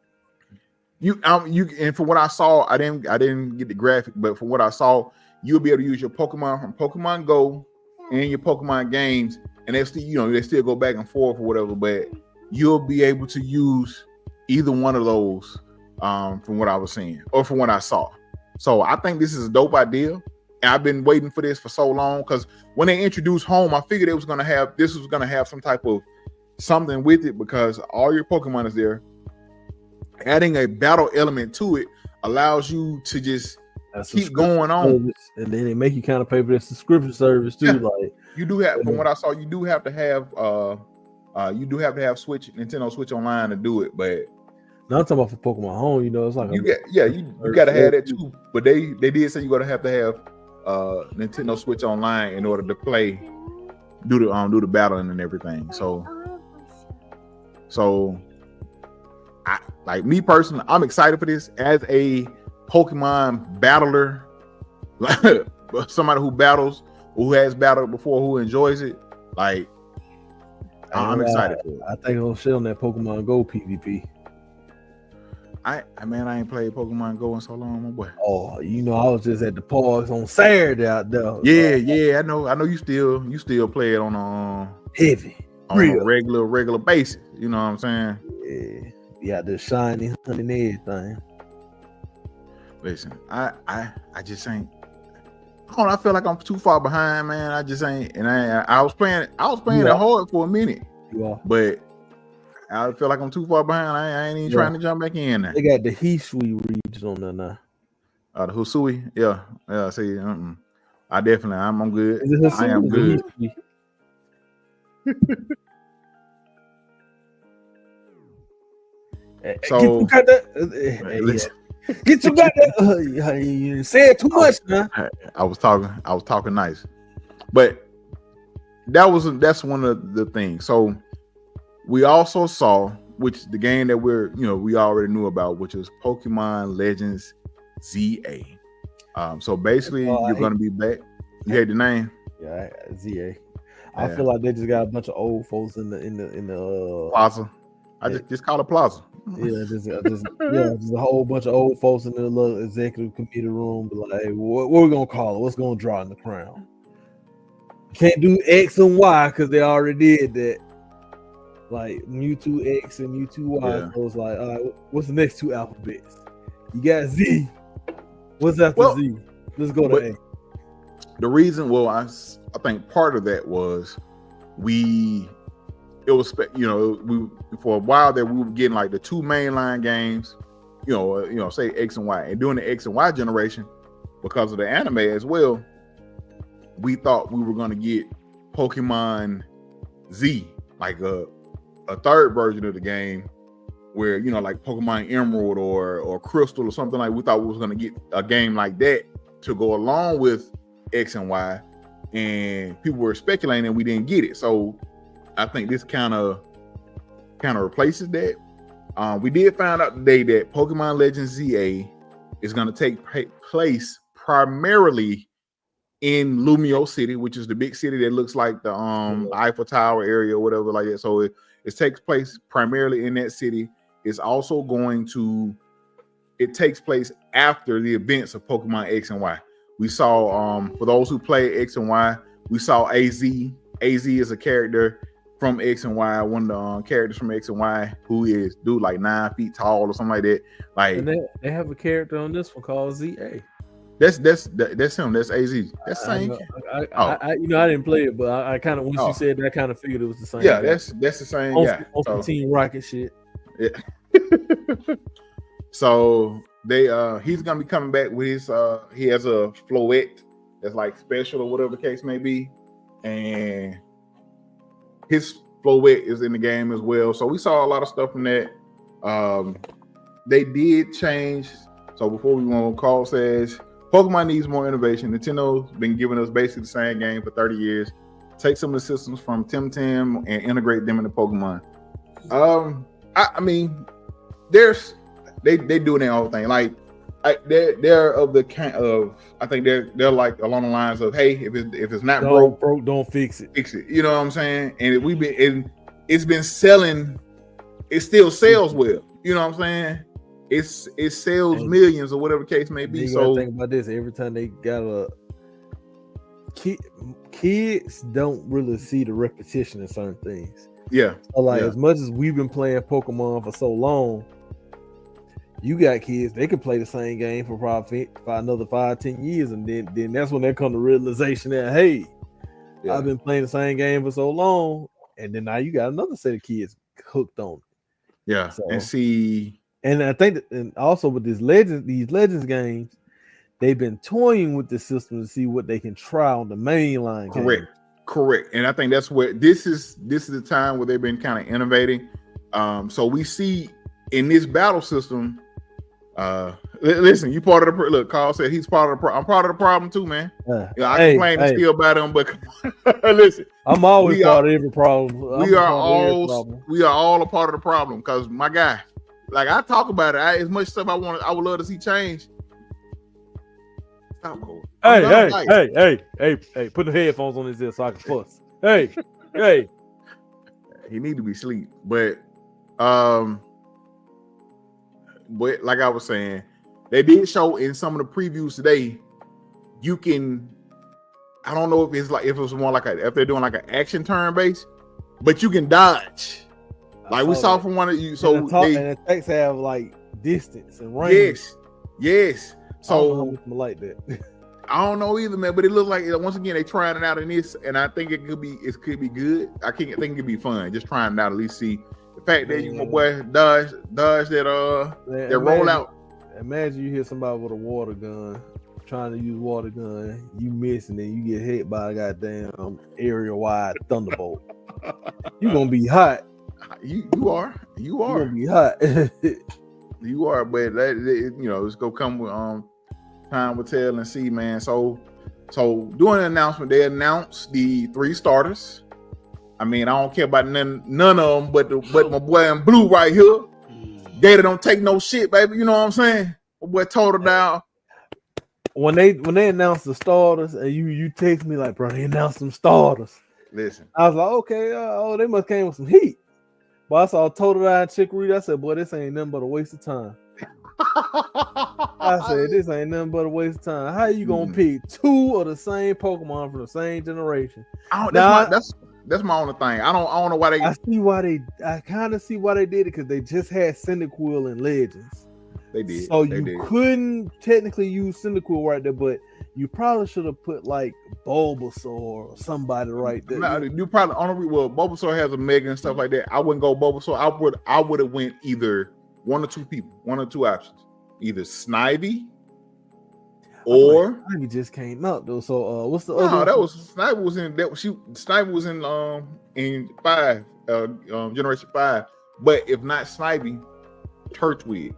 You and from what I saw, I didn't get the graphic, but from what I saw, you'll be able to use your Pokemon from Pokemon Go and your Pokemon games, and they still go back and forth or whatever, but you'll be able to use either one of those from what I was seeing or from what I saw. So I think this is a dope idea, and I've been waiting for this for so long, because when they introduced Home, I figured this was gonna have some type of something with it, because all your Pokemon is there. Adding a battle element to it allows you to just keep going on, and then they make you kind of pay for the subscription service too. Yeah. Like, you do have, from what I saw, you do have to have Switch, Nintendo Switch Online to do it. But now I'm talking about for Pokemon Home, it's like you got to have that too. But they did say you got to have Nintendo Switch Online in order to play, do the battling and everything. So I, like me personally, I'm excited for this as a Pokemon battler, somebody who battles, who has battled before, who enjoys it. Like, I'm excited for it. I think it'll shit on that Pokemon Go PvP. I ain't played Pokemon Go in so long, my boy. Oh, I was just at the parks on Saturday out there. Yeah, I know you still play it on a regular basis. You know what I'm saying? Yeah, the shiny hunting everything. Listen, I just ain't. I feel like I'm too far behind, man. I just ain't, and I was playing it hard for a minute. But I feel like I'm too far behind. I ain't even trying to jump back in there. They got the Hisui region on there now. The Hisui, yeah. See, I'm good. I am good. So get you got that. You said too much, man. I was talking nice, but that's one of the things. So we also saw, which the game that we already knew about, which is Pokemon Legends ZA. So basically, you're gonna be back. You heard the name? Yeah, ZA. I feel like they just got a bunch of old folks in the Plaza. I just call it Plaza. Yeah, just a whole bunch of old folks in the little executive committee room. But like, hey, what we gonna call it? What's gonna draw in the crown? Can't do X and Y because they already did that. Like Mewtwo X and Mewtwo Y. Yeah. So it's like, all right, what's the next two alphabets? You got Z. What's after Z? Let's go to A. The reason, I think part of that was we for a while there we were getting like the two mainline games, say X and Y, and during the X and Y generation, because of the anime as well, we thought we were going to get Pokemon Z, like a third version of the game, where like Pokemon Emerald or Crystal or something like we thought we was gonna get a game like that to go along with X and Y, and people were speculating and we didn't get it. So I think this kind of replaces that. We did find out today that Pokemon Legends ZA is going to take place primarily in Lumio City, which is the big city that looks like the Eiffel Tower area or whatever like that. So it takes place primarily in that city. It's also it takes place after the events of Pokemon X and Y. We saw, for those who play X and Y, we saw AZ. AZ is a character from X and Y, one of the characters from X and Y, who is like 9 feet tall or something like that. Like, and they have a character on this one called ZA. That's him. That's AZ. That's the same. I didn't play it, but I kind of, once you said that, I kind of figured it was the same. Yeah, guy. That's the same guy. On Team Rocket shit. Yeah. So he's gonna be coming back with his he has a Floette that's like special or whatever the case may be, and his Floette is in the game as well. So we saw a lot of stuff from that. They did change. So before we went, Carl says Pokemon needs more innovation. Nintendo's been giving us basically the same game for 30 years. Take some of the systems from Tim and integrate them into Pokemon. I mean, they doing their own thing. Like they're of the kind of, I think they're like along the lines of, hey, if it's not broke, don't fix it. Fix it. You know what I'm saying? And it's been selling. It still sells well. You know what I'm saying? It sells millions or whatever the case may be. So think about this: every time they got kids don't really see the repetition in certain things. Yeah. So as much as we've been playing Pokemon for so long, you got kids, they can play the same game for probably for another 5-10 years, and then that's when they come to realization that, hey, I've been playing the same game for so long, and then now you got another set of kids hooked on it. Yeah. So, and I think that, and also with these Legends games, they've been toying with the system to see what they can try on the mainline. Correct. And I think that's where this is the time where they've been kind of innovating. So we see in this battle system, listen, you part of the look. Carl said he's part of the problem. I'm part of the problem too, man. I complain and still about them, but listen, I'm always part of every problem. We are all a part of the problem because my guy, like I talk about it, as much stuff I would love to see change. Stop, Cole. Hey, put the headphones on his ear so I can fuss. Hey. He need to be asleep, but like I was saying, they did show in some of the previews today. You can, I don't know if it was more like if they're doing like an action turn base, but you can dodge. Like we saw from one of you. So and the attacks have like distance and range. Yes. So I like that. I don't know either, man. But it looks like once again they trying it out in this, and I think it could be good. I think it could be fun. Just trying it out, at least see the fact that you my boy dodge that roll out. Imagine you hit somebody with a water gun, trying to use water gun, you miss, and then you get hit by a goddamn area wide thunderbolt. You gonna be hot. You are. You gonna be hot. You are, but it's gonna come with time will tell and see, man. So doing an announcement, they announced the 3 starters. I mean, I don't care about none of them, but my boy in blue right here. Gator don't take no shit, baby. You know what I'm saying? My boy told her down. When they announced the starters, and you text me like, bro, they announced some starters. Listen, I was like, okay, they must came with some heat. But I saw Totodile and Chikorita. I said, boy, this ain't nothing but a waste of time. I said, this ain't nothing but a waste of time. How you gonna pick 2 of the same Pokemon from the same generation? That's my only thing. I don't know why they. I kind of see why they did it, because they just had Cyndaquil in Legends. They did. So you couldn't technically use Cyndaquil right there, but you probably should have put like Bulbasaur or somebody right there. No, you probably Bulbasaur has a Mega and stuff like that. I wouldn't go Bulbasaur. I would have went either one or two options, either Snivy or Snivy just came out though. So what's the other? No, that was Snivy was in 5 generation 5. But if not Snivy, Turtwig.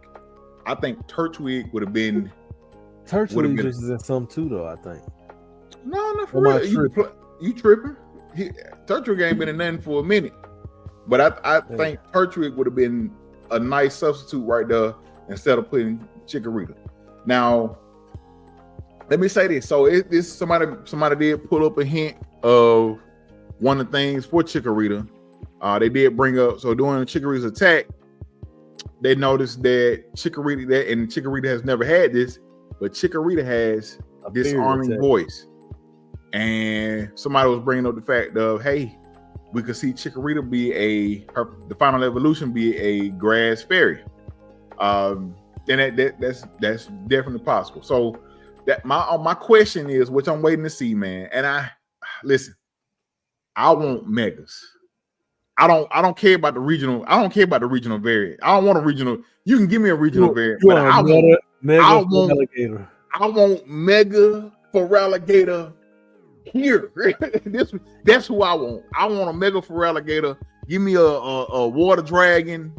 I think Turtwig would have been. Turtwig just is in some too, though. I think. No, not for real. You tripping? Turtwig ain't been in nothing for a minute. But I think Turtwig would have been a nice substitute right there instead of putting Chikorita. Now, let me say this. So this somebody did pull up a hint of one of the things for Chikorita. They did bring up, so during Chikorita's attack, they noticed that Chikorita has never had this, but Chikorita has a disarming voice. And somebody was bringing up the fact of, hey, we could see Chikorita be the final evolution be a grass fairy. Then that's definitely possible. So that my question is, which I'm waiting to see, man. And I want megas. I don't care about the regional. I don't care about the regional variant. I don't want a regional. You can give me a regional variant, but I want mega Feraligatr here. That's who I want. I want a mega Feraligatr. Give me a water dragon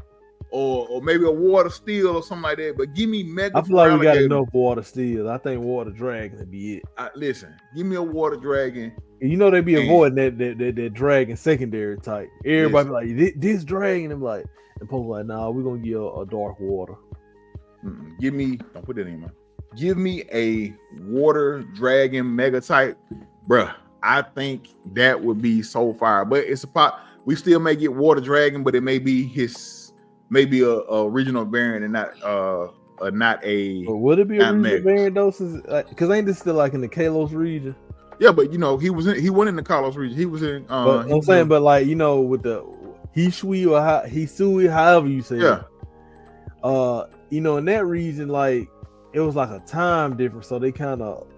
or maybe a water steel or something like that. But give me mega. I feel like we got enough water steel. I think water dragon would be it. Listen, give me a water dragon. And you know they be avoiding that dragon secondary type. Everybody be like this dragon. I'm like, and Pokemon's like, nah, we're gonna give a dark water. Don't put that in, man. Give me a water dragon mega type, bruh. I think that would be so fire. But it's a pot. We still may get water dragon, but it may be a regional variant and not a. But would it be a regional variant though? Because ain't this still like in the Kalos region? Yeah, but you know he went in the Kalos region. He was in. But I'm saying, but like you know, with the Hisui or Hisui, however you say it. You know, in that region, like it was like a time difference, so they kind of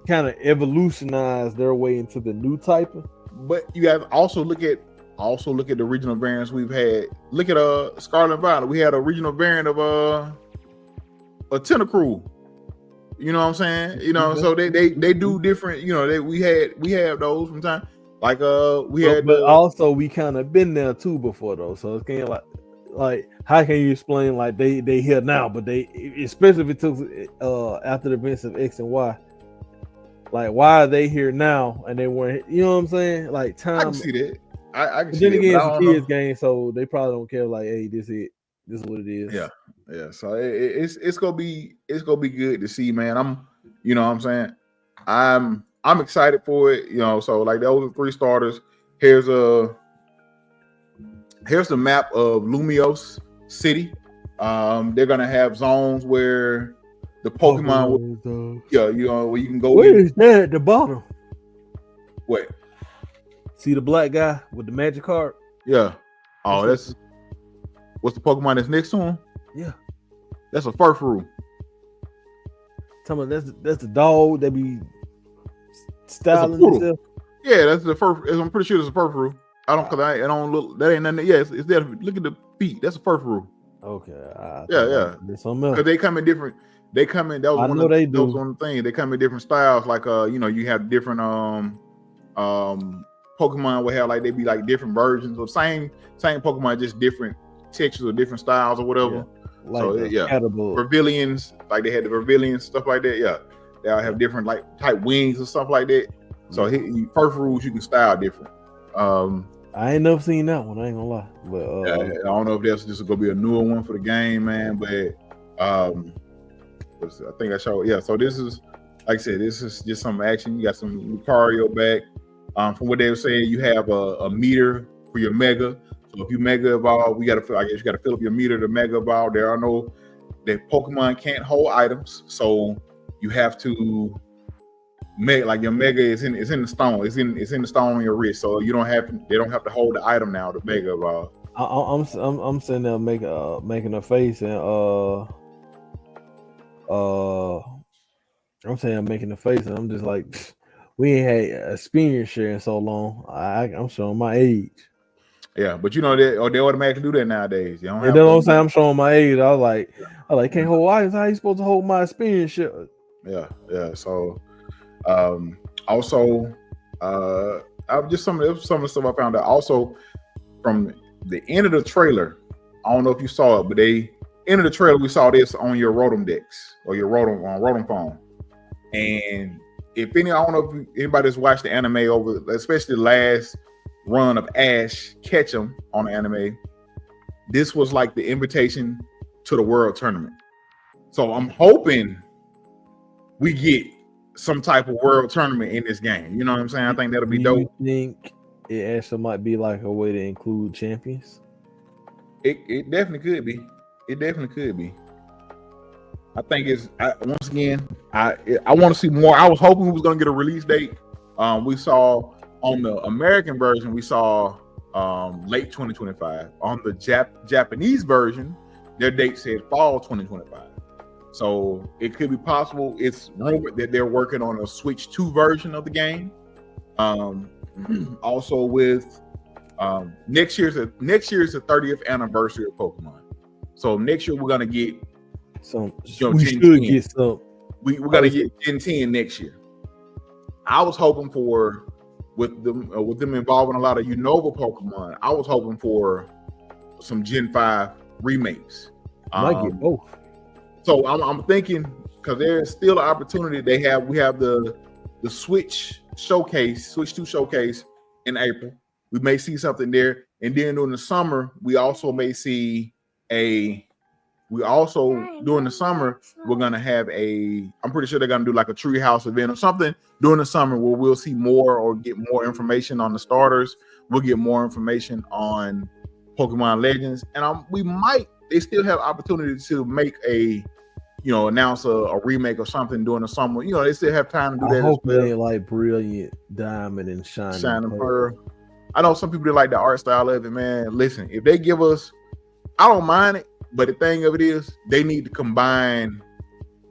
evolutionized their way into the new type. But you guys also look at the regional variants we've had. Look at Scarlet Violet. We had a regional variant of a Tentacruel. You know what I'm saying? You know, so they do different. You know, we have those from time. Like but also we kind of been there too before though. So it's kind of like how can you explain like they here now, but they especially if it took after the events of X and Y. Like why are they here now and they weren't? You know what I'm saying? Like time. I can see that. I can see then that. Again, it's a kids game, so they probably don't care. Like, hey, this is what it is. Yeah. So it's gonna be good to see, man. You know what I'm saying? I'm excited for it. You know, so like those are 3 starters. Here's the map of Lumiose City. They're gonna have zones where the Pokemon where you can go. Where is that at the bottom? Wait. See the black guy with the magic card? Yeah. Oh, what's the Pokemon that's next to him? Yeah. That's a Furfrou. Tell me that's the dog that be styling himself. Yeah, that's the Furfrou. I'm pretty sure it's a Furfrou. I don't look. That ain't nothing. Yeah, it's there. Look at the feet. That's a Furfrou. Okay. Yeah. There's something else. Because they come in different. They come in. That was one of the things. They come in different styles. Like you have different Pokemon will have like they be like different versions of same Pokemon, just different textures or different styles or whatever. Yeah. Like Vermilions, like they had the Vermilions, stuff like that. Yeah, they all have different like type wings and stuff like that. So Furfrous you can style different. I ain't never seen that one. I ain't gonna lie, but I don't know if that's just gonna be a newer one for the game, man. But I think I showed. Yeah, so this is like I said, this is just some action. You got some Lucario back. From what they were saying, you have a meter for your Mega. So if you Mega Evolve, you gotta fill up your meter to Mega Evolve. There are no that Pokemon can't hold items, so you have to make like your Mega is in the stone. It's in the stone on your wrist, so they don't have to hold the item now to Mega Evolve. I'm sitting there making a face and I'm saying I'm making a face and I'm just like. We ain't had experience sharing so long. I'm showing my age. Yeah, but you know they automatically do that nowadays. You don't have what I'm saying. I'm showing my age. I was like, can't hold items. How you supposed to hold my experience share? Yeah. So, also, just some of the stuff I found out. Also, from the end of the trailer, I don't know if you saw it, but they in the trailer we saw this on your Rotom decks or your Rotom phone. And I don't know if anybody's watched the anime over, especially the last run of Ash Ketchum on the anime. This was like the invitation to the World Tournament. So I'm hoping we get some type of World Tournament in this game. You know what I'm saying? I think that'll be dope. You think it actually might be like a way to include champions? It definitely could be. It definitely could be. I think once again, I want to see more. I was hoping we was gonna get a release date. We saw on the American version, we saw late 2025. On the Japanese version, their date said fall 2025. So it could be possible. It's rumored that they're working on a Switch 2 version of the game. Also with next year's the 30th anniversary of Pokemon. So next year we're gonna get some. We should get some. We're gonna get Gen 10 next year. I was hoping for with them involving a lot of Unova Pokemon. I was hoping for some Gen 5 remakes. Might get both. So I'm thinking because there's still an opportunity. We have the Switch showcase, Switch 2 showcase in April. We may see something there, and then during the summer, during the summer, we're gonna have I'm pretty sure they're gonna do like a treehouse event or something during the summer where we'll see more or get more information on the starters. We'll get more information on Pokemon Legends, and they still have opportunity to make announce a remake or something during the summer. They still have time to do that. I hope it ain't like Brilliant Diamond and Shining Pearl. I know some people that like the art style of it, man. Listen, if they give us, I don't mind it, but the thing of it is, they need to combine,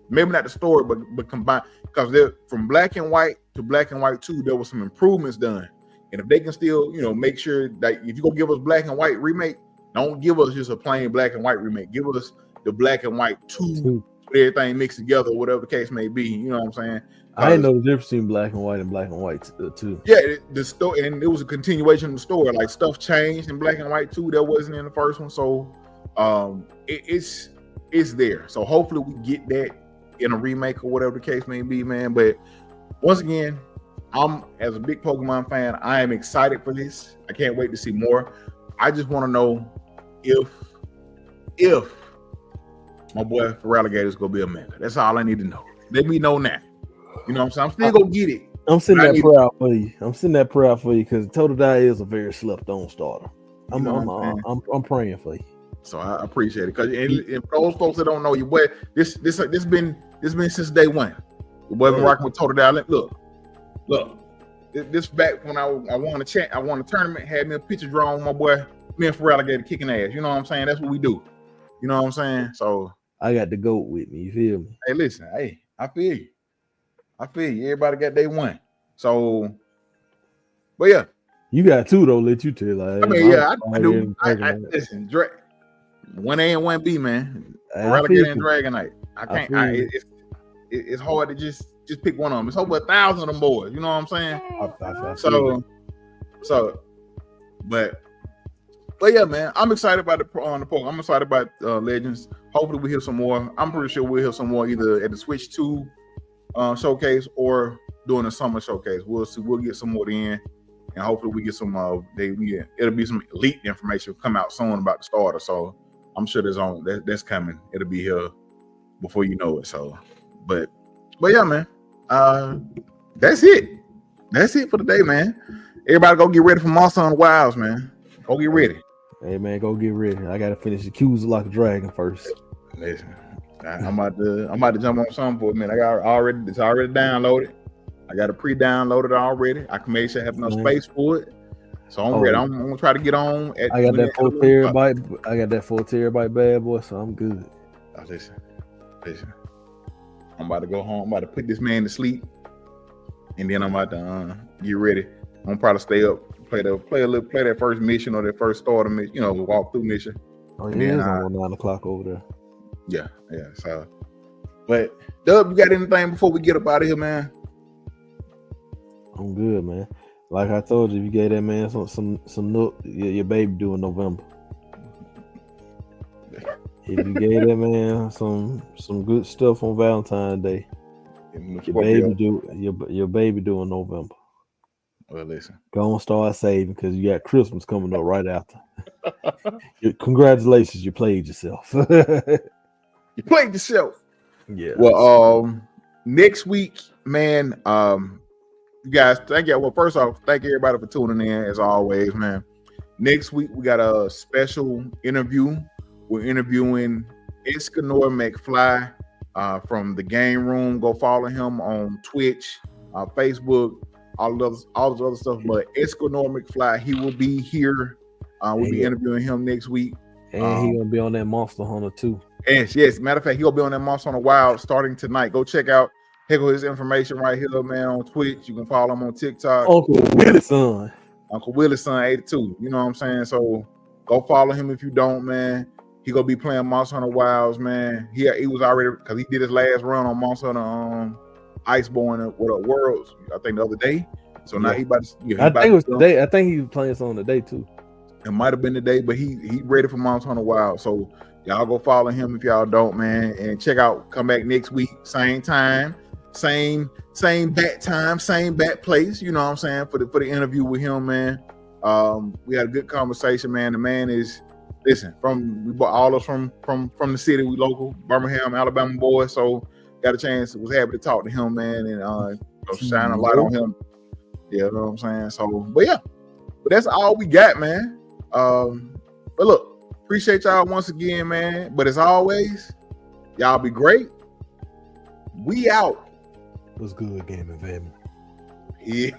maybe not the story, but combine, because they're from Black and White to Black and White 2, there was some improvements done. And if they can still, make sure that if you're going to give us Black and White remake, don't give us just a plain Black and White remake. Give us the Black and White 2, everything mixed together, whatever the case may be. You know what I'm saying? I didn't know the difference between Black and White and Black and White 2. Yeah, the story, and it was a continuation of the story. Like stuff changed in Black and White 2 that wasn't in the first one. So it's there. So hopefully we get that in a remake or whatever the case may be, man. But once again, as a big Pokemon fan, I am excited for this. I can't wait to see more. I just want to know if my boy Feraligatr is gonna be a member. That's all I need to know. Let me know now. You know what I'm saying? I'm still gonna get it. I'm sitting that proud for you. I'm sitting that proud for you because Totodile is a very slept-on starter. I'm praying for you. So I appreciate it. Because and for those folks that don't know you, boy, this been since day one. The boy been rocking with Totodile. Look. This back when I won a tournament, had me a picture drawn with my boy, me and Feraligatr kicking ass. You know what I'm saying? That's what we do. You know what I'm saying? So I got the GOAT with me. You feel me? Hey, listen. Hey, I feel you. Everybody got day one. So, but yeah. You got two though. Let you tell. I mean, yeah, I do. I listen. 1A and 1B, man. Feraligatr and Dragonite. I can't. It's hard to just pick one of them. It's over 1,000 of them boys. You know what I'm saying? But yeah, man, I'm excited about the Pokemon. I'm excited about Legends. Hopefully we hear some more. I'm pretty sure we'll hear some more either at the Switch 2 showcase or during the summer showcase. We'll see. We'll get some more in, and hopefully we get some. It'll be some elite information come out soon about the starter. So I'm sure that's coming. It'll be here before you know it. So, but yeah, man. That's it. That's it for today, man. Everybody go get ready for Monster Hunter Wilds, man. Go get ready. Hey man, go get ready. I gotta finish the Q's like a dragon first. Listen, I'm about to jump on something for a minute. It's already downloaded. I got it pre-downloaded already. I can make sure I have enough space for it. So I'm ready. I'm gonna try to get on. I got that 4 terabyte. I got that 4 terabyte bad boy, so I'm good. Listen. I'm about to go home. I'm about to put this man to sleep, and then I'm about to get ready. I'm gonna probably stay up, play that first mission or that first starter mission, walk through mission. Oh yeah, it's on 9 o'clock over there. Yeah. So, but Dub, you got anything before we get up out of here, man? I'm good, man. Like I told you, if you gave that man some nook, your baby due in November. If you gave that man some good stuff on Valentine's Day, your baby due in November. Well, listen. Go on, start saving because you got Christmas coming up right after. Congratulations, you played yourself. You played yourself. Yeah. Well, next week, man. You guys, thank you. Well, first off, thank you everybody for tuning in as always, man. Next week we got a special interview. We're interviewing Escanor McFly from the Game Room. Go follow him on Twitch, Facebook, all those other stuff. But Escanor McFly, he will be here. We'll be interviewing him next week. And he's gonna be on that Monster Hunter too. Yes. Matter of fact, he'll be on that Monster Hunter Wild starting tonight. Go check out his information right here, man, on Twitch. You can follow him on TikTok. Uncle Willie's son 82. You know what I'm saying? So go follow him if you don't, man. He gonna be playing Monster Hunter Wilds, man. He was already, because he did his last run on Monster Hunter Iceborne with Worlds, I think the other day. So now he about to. I think it was today. I think he was playing something today too. It might have been today, but he ready for Monster Hunter Wild. So y'all go follow him if y'all don't, man. And check out, come back next week, same time, same bat time, same bat place. You know what I'm saying, for the interview with him, man. We had a good conversation, man. The man is, listen, we bought all us from the city. We local Birmingham, Alabama boys. So got a chance. Was happy to talk to him, man, and shine a light on him. Yeah, you know what I'm saying. So, but that's all we got, man. But look, appreciate y'all once again, man. But as always, y'all be great. We out. What's good, gaming family? Yeah.